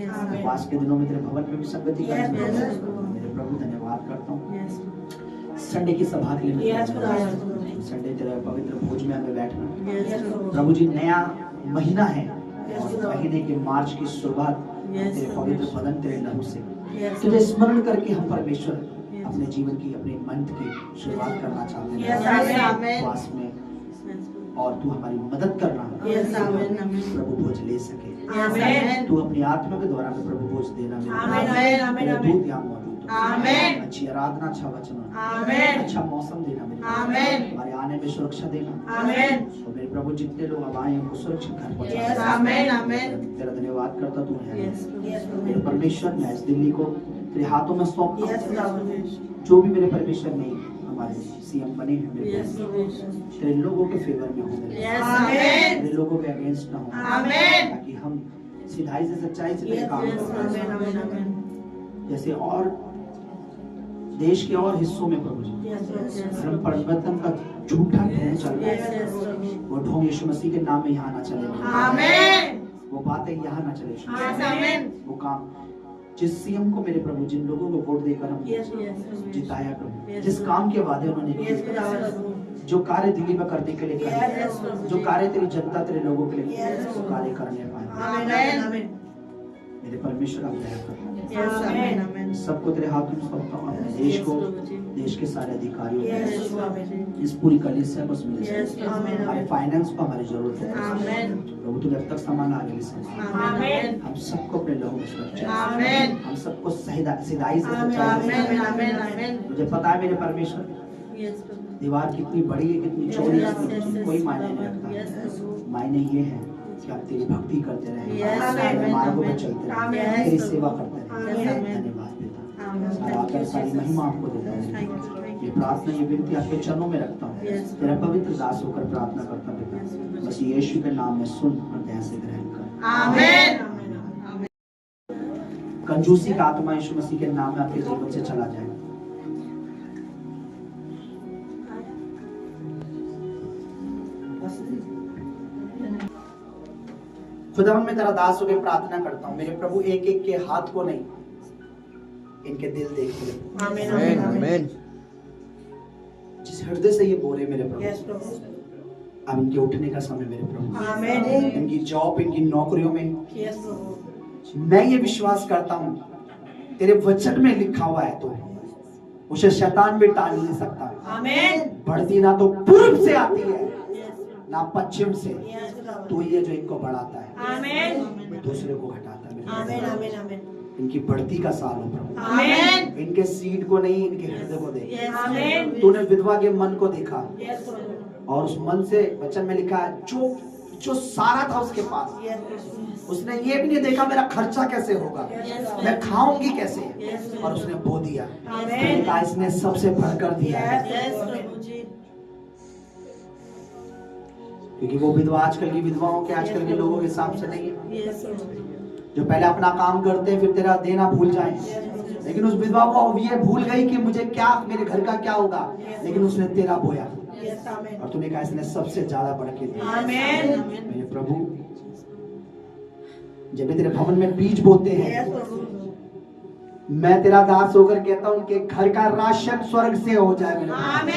उपवास के दिनों में तेरे भवन में भी संगति करना। मेरे प्रभु, धन्यवाद करता हूँ संडे की सभा के लिए। संडे तेरे पवित्र भोज में हमें बैठना। प्रभु जी, नया महीना है और महीने के मार्च की शुरुआत तेरे पवित्र बदन, तेरे लहू से तुझे स्मरण करके हम परमेश्वर अपने जीवन की, अपने मंथ की शुरुआत करना चाहते हैं उपवास में, और तू हमारी मदद करना प्रभु, बोझ ले सके। तू अपनी आत्मा के द्वारा में प्रभु बोझ देना। मेरे दूत यहाँ मौजूद, अच्छी आराधना, अच्छा वचन, अच्छा मौसम देना, हमारे आने में सुरक्षा देना। और मेरे प्रभु, जितने लोग अब आए उनको सुरक्षित घर पहुंचा। तेरा धन्यवाद करता तू है मेरे परमेश्वर। मैं इस दिल्ली को तेरे हाथों में सौंपता हूं। जो भी मेरे परमेश्वर ने हमारे सीएम बने हैं, तेरे लोगों के फेवर में हो, तेरे लोगों के अगेंस्ट ना हो, ताकि हम सिधाई से, सच्चाई से तेरे काम करें। जैसे और देश के और हिस्सों में प्रभु जी धर्म परिवर्तन का झूठा ढोंग चल रहा है, वो ढोंग यीशु मसीह के नाम में यहाँ ना चले, वो बातें यहाँ ना चले, वो काम जिस सीएम को मेरे प्रभु, जिन लोगों को वोट देकर हम जिताया प्रभु, जिस काम के वादे उन्होंने किए, जो कार्य दिल्ली में करने के लिए करे, जो कार्य तेरी जनता तेरे लोगों के लिए वो कार्य करने पाए। मेरे परमेश्वर आप दया कर, सबको तेरे हाथ में सौंपता हूं, अपने देश को, देश के सारे अधिकारियों को, इस पूरी कलीसिया को, हमारे फाइनेंस को हमारी जरूरत है प्रभु। तूने अब तक सामान आगे ले, हम सबको अपने लोगों में सुरक्षा, हम सबको सिधाई से सच्चाई। मुझे पता है मेरे परमेश्वर, दीवार कितनी बड़ी है, कितनी चौड़ी है, कोई मायने नहीं रखता। मायने ये है कि आप तेरी भक्ति करते रहे, मार्गों में चलते रहे, तेरी सेवा करते रहे। धन्यवाद पिता, सारा आदर सारी महिमा आपको देता हूँ। ये प्रार्थना, ये विनती आपके चरणों में रखता हूँ, तेरा पवित्र दास होकर प्रार्थना करता पिता, बस यीशु के नाम में सुन और दया से ग्रहण कर। आमीन। कंजूसी का आत्मा यीशु मसीह के नाम में आपके जीवन से चला जाए। खुदावन मैं तेरा दास होकर प्रार्थना करता हूँ, मेरे प्रभु एक एक के हाथ को नहीं, इनके दिल देख ले। आमीन आमीन। जिस हृदय से ये बोले मेरे प्रभु, अब इनके उठने का समय मेरे प्रभु, आमीन। इनकी जॉब, इनकी नौकरियों में मैं ये विश्वास करता हूँ, तेरे वचन में लिखा हुआ है तो उसे शैतान भी टाल नहीं सकता। आमीन। बढ़ती ना तो पूर्व से आती है ना पश्चिम से, तू ये जो इनको बढ़ाता है, आमीन, दूसरे को घटाता है। आमीन आमीन आमीन। इनकी बढ़ती का साल हो प्रभु, आमीन। इनके सीड को नहीं, इनके हृदय को देख। आमीन। तूने विधवा के मन को देखा और उस मन से वचन में लिखा है, जो सारा था उसके पास, उसने ये भी नहीं देखा मेरा खर्चा कैसे होगा, मैं खाऊंगी कैसे, और उसने बो दिया। कहा इसने सबसे बढ़कर दिया है, क्योंकि वो विधवा आजकल की विधवाओं के, आजकल के लोगों के हिसाब से नहीं है, जो पहले अपना काम करते हैं फिर तेरा देना भूल जाए। लेकिन उस विधवा को ये भूल गई कि मुझे क्या, मेरे घर का क्या होगा, लेकिन उसने तेरा बोया और तूने कहा इसने सबसे ज्यादा बढ़ के दिया। मेरे प्रभु, जब तेरे भवन में बीज बोते हैं, मैं तेरा दास होकर कहता हूं उनके घर का राशन स्वर्ग से हो जाए मेरे प्रभु।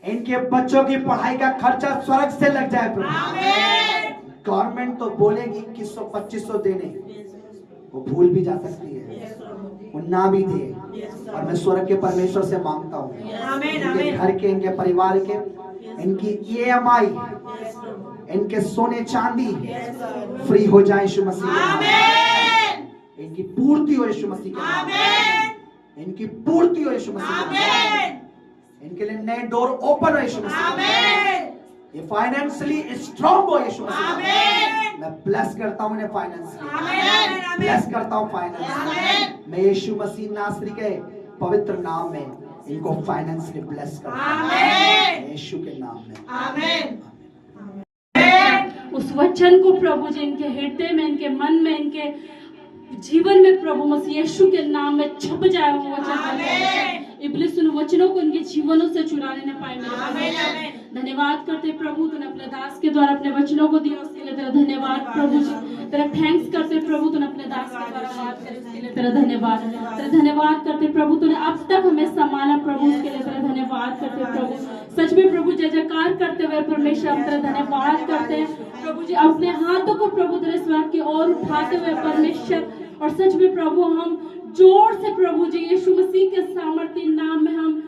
इनके बच्चों की पढ़ाई का खर्चा स्वर्ग से लग जाए प्रभु। गवर्नमेंट तो बोलेगी 2100-2500 देने, वो भूल भी जा सकती है, वो ना भी दे, और मैं स्वर्ग के परमेश्वर से मांगता हूँ इनके घर के, इनके परिवार के, इनकी EMI, इनके सोने चांदी फ्री हो जाए यीशु मसीह के नाम, इनकी पूर्ति हो यीशु मसीह के नाम, इनकी पूर्ति हो यीशु मसीह के नाम, इनके लिए नए डोर ओपन हो यीशु मसीह, ये फाइनेंशियली स्ट्रांग हो यीशु मसीह। मैं ब्लेस करता हूँ इन्हें फाइनेंशियली, ब्लेस करता हूँ फाइनेंशियली, मैं यीशु मसीह नासरी के पवित्र नाम में इनको फाइनेंशियली ब्लेस करता हूँ यीशु के नाम में, आमीन। उस वचन को प्रभु जी इनके हृदय में, इनके मन में, इनके जीवन में प्रभु मसीह यीशु के नाम में छप जाए वो वचन। इब्लिस उन वचनों को इनके जीवनों से चुराने न पाए मेरे धन्यवाद करते प्रभु, तूने अपने दास के द्वारा अपने वचनों को दिया, उसके लिए तेरा धन्यवाद प्रभु जी। तेरा थैंक्स करते प्रभु, तूने अपने दास के द्वारा बात करी, उसके लिए तेरा धन्यवाद। तेरा धन्यवाद करते प्रभु, तूने अब तक हमें संभाला प्रभु, उसके लिए तेरा धन्यवाद करते प्रभु। सच में प्रभु जय जयकार करते हुए परमेश्वर हम तेरा धन्यवाद करते हैं प्रभु जी, अपने हाथों को प्रभु तेरे स्वर्ग की ओर उठाते हुए परमेश्वर, और सच में प्रभु हम जोर से प्रभु जी यीशु मसीह के सामर्थ्य नाम में हम,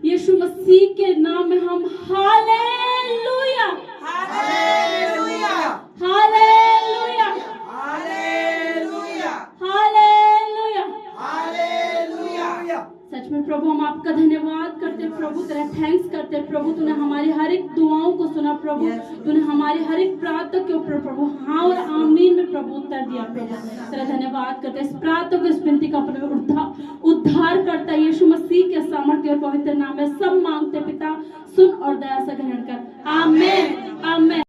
यीशु मसीह के नाम में हम hallelujah hallelujah hallelujah hallelujah hallelujah hallelujah. सच में प्रभु हम आपका धन्यवाद करते प्रभु, तेरा थैंक्स करते प्रभु, तूने हमारी हर एक दुआओं को सुना प्रभु, तूने हमारी हर एक प्रार्थना के ऊपर प्रभु हाँ और आमीन में प्रभु उत्तर दिया प्रभु। तेरा धन्यवाद करते इस प्रार्थना को, इस विनती का उद्धार करता यीशु मसीह के सामर्थ्य और पवित्र नाम में सब मांगते पिता, सुन और दया से ग्रहण कर, आमीन।